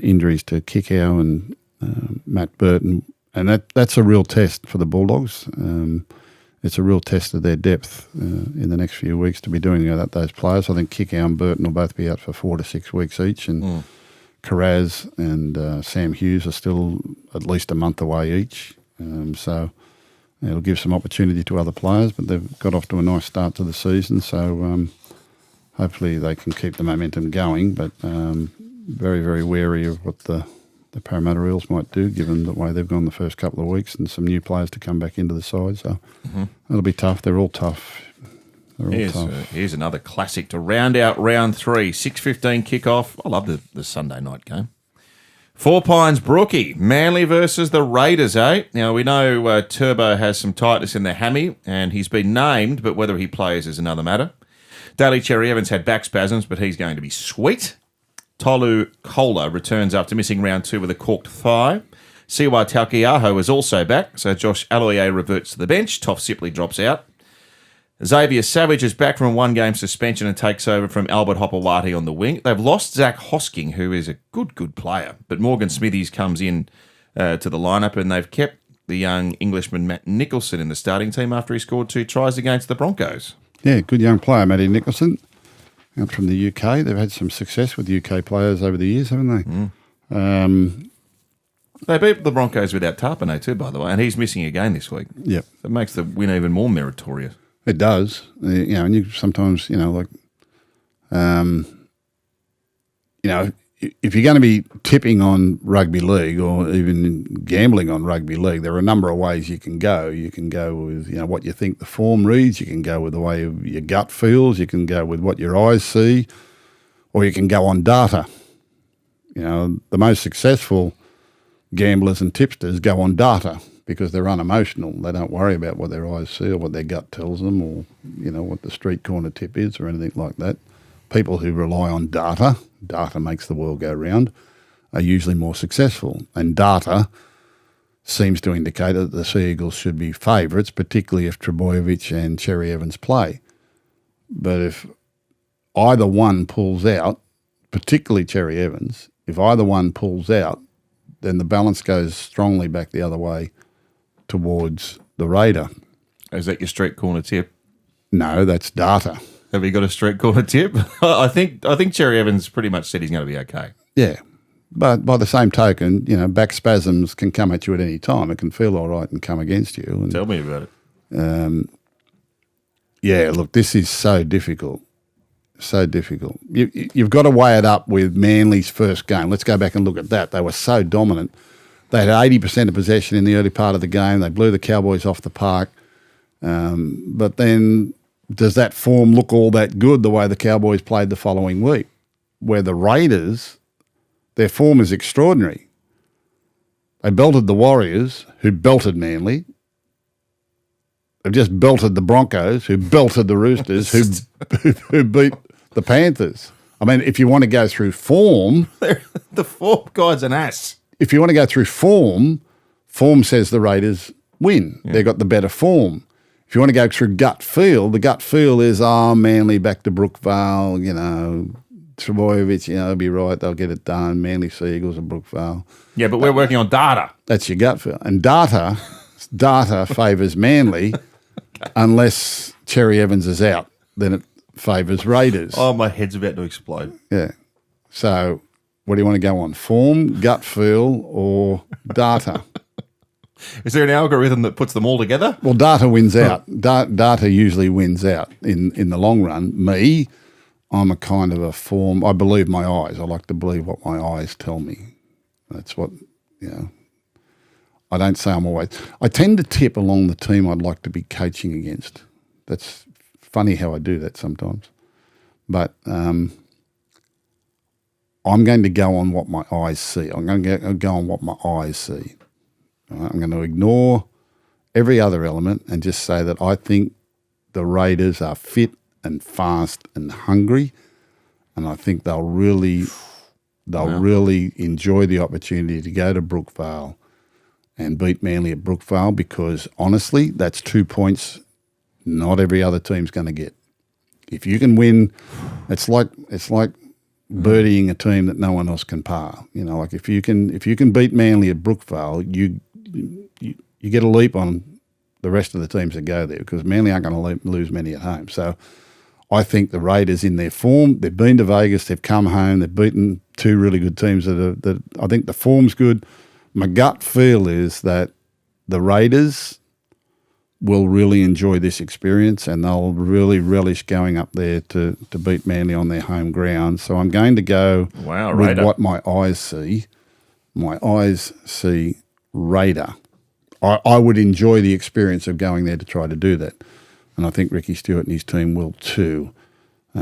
injuries to Kikau and Matt Burton, and that's a real test for the Bulldogs. It's a real test of their depth in the next few weeks to be doing those players. I think Kikau and Burton will both be out for 4 to 6 weeks each, and Carraz and Sam Hughes are still at least a month away each. So it'll give some opportunity to other players, but they've got off to a nice start to the season, so hopefully they can keep the momentum going, but very, very wary of what the Parramatta Eels might do, given the way they've gone the first couple of weeks and some new players to come back into the side. So it'll be tough. They're all tough. Here's another classic to round out round 3. 6:15 kickoff. I love the Sunday night game. Four Pines Brookie, Manly versus the Raiders, eh? Now, we know Turbo has some tightness in the hammy, and he's been named, but whether he plays is another matter. Daly Cherry Evans had back spasms, but he's going to be sweet. Tolu Kola returns after missing round 2 with a corked thigh. Siwa Taukiaho is also back, so Josh Aloier reverts to the bench. Toff Sipley drops out. Xavier Savage is back from a 1-game suspension and takes over from Albert Hopewati on the wing. They've lost Zach Hosking, who is a good player, but Morgan Smithies comes in to the lineup, and they've kept the young Englishman Matt Nicholson in the starting team after he scored 2 tries against the Broncos. Yeah, good young player, Matty Nicholson, out from the UK. They've had some success with UK players over the years, haven't they? They beat the Broncos without Tarpane too, by the way, and he's missing again this week. Yep. So it makes the win even more meritorious. It does. And you sometimes, if you're going to be tipping on rugby league or even gambling on rugby league, there are a number of ways you can go. You can go with, what you think the form reads. You can go with the way your gut feels. You can go with what your eyes see, or you can go on data. The most successful gamblers and tipsters go on data because they're unemotional. They don't worry about what their eyes see or what their gut tells them or, what the street corner tip is or anything like that. People who rely on data makes the world go round, are usually more successful. And data seems to indicate that the Sea Eagles should be favourites, particularly if Trebojevic and Cherry Evans play. But if either one pulls out, particularly Cherry Evans, If either one pulls out, then the balance goes strongly back the other way towards the Raider. Is that your street corner tip? No, that's data. Have you got a street corner tip? I think Cherry Evans pretty much said he's going to be okay. Yeah. But by the same token, back spasms can come at you at any time. It can feel all right and come against you. And, Tell me about it. yeah, look, this is so difficult. So difficult. You've got to weigh it up with Manly's first game. Let's go back and look at that. They were so dominant. They had 80% of possession in the early part of the game. They blew the Cowboys off the park. But then does that form look all that good the way the Cowboys played the following week? Where the Raiders, their form is extraordinary. They belted the Warriors, who belted Manly. They've just belted the Broncos, who belted the Roosters, who beat the Panthers. I mean, if you want to go through form... The form guy's an ass. If you want to go through form says the Raiders win. Yeah. They've got the better form. If you want to go through gut feel, the gut feel is, Manly back to Brookvale, Trebojevic, it'll be right, they'll get it done. Manly Seagulls and Brookvale. Yeah, but we're working on data. That's your gut feel. And data favours Manly unless Cherry Evans is out. Then it favours Raiders. Oh, my head's about to explode. Yeah. So what do you want to go on? Form, gut feel, or data? Is there an algorithm that puts them all together? Well, data wins out. Data usually wins out in the long run. Me, I'm a kind of a form. I believe my eyes. I like to believe what my eyes tell me. That's what, I don't say I'm always. I tend to tip along the team I'd like to be coaching against. That's funny how I do that sometimes. But I'm going to go on what my eyes see. I'm going to go on what my eyes see. I'm going to ignore every other element and just say that I think the Raiders are fit and fast and hungry, and I think they'll really enjoy the opportunity to go to Brookvale and beat Manly at Brookvale, because honestly, that's 2 points not every other team's going to get. If you can win, it's like birdieing a team that no one else can par. Like if you can beat Manly at Brookvale, you get a leap on the rest of the teams that go there, because Manly aren't going to lose many at home. So I think the Raiders in their form, they've been to Vegas, they've come home, they've beaten two really good teams that I think the form's good. My gut feel is that the Raiders will really enjoy this experience and they'll really relish going up there to beat Manly on their home ground. So I'm going to go with what my eyes see. My eyes see Raider. I would enjoy the experience of going there to try to do that. And I think Ricky Stewart and his team will too,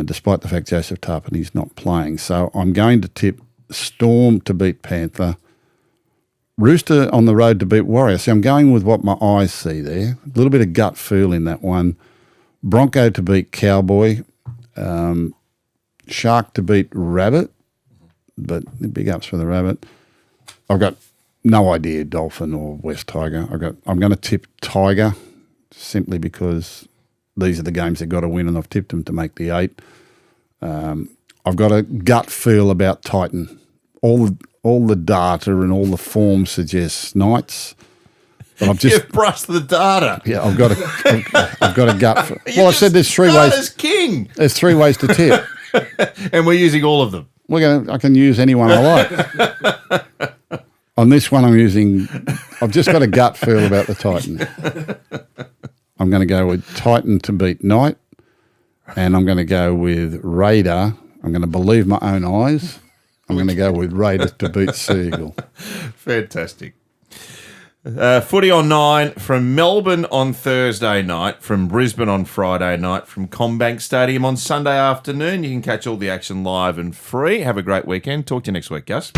despite the fact Joseph Tarpany's not playing. So I'm going to tip Storm to beat Panther, Rooster on the road to beat Warrior. So I'm going with what my eyes see there. A little bit of gut feel in that one. Bronco to beat Cowboy, Shark to beat Rabbit, but big ups for the Rabbit. I've got no idea Dolphin or West Tiger. I'm going to tip Tiger simply because these are the games they've got to win, and I've tipped them to make the 8. I've got a gut feel about Titan. All the data and all the form suggests Knights. But You've brushed the data. Yeah, I've got a gut feel. Well, I said there's 3 ways. Data's king. There's 3 ways to tip. And we're using all of them. I can use any one I like. On this one, I've just got a gut feel about the Titan. I'm going to go with Titan to beat Knight, and I'm going to go with Raider. I'm going to believe my own eyes. I'm going to go with Raider to beat Seagull. Fantastic. Footy on 9 from Melbourne on Thursday night, from Brisbane on Friday night, from Combank Stadium on Sunday afternoon. You can catch all the action live and free. Have a great weekend. Talk to you next week, Gus.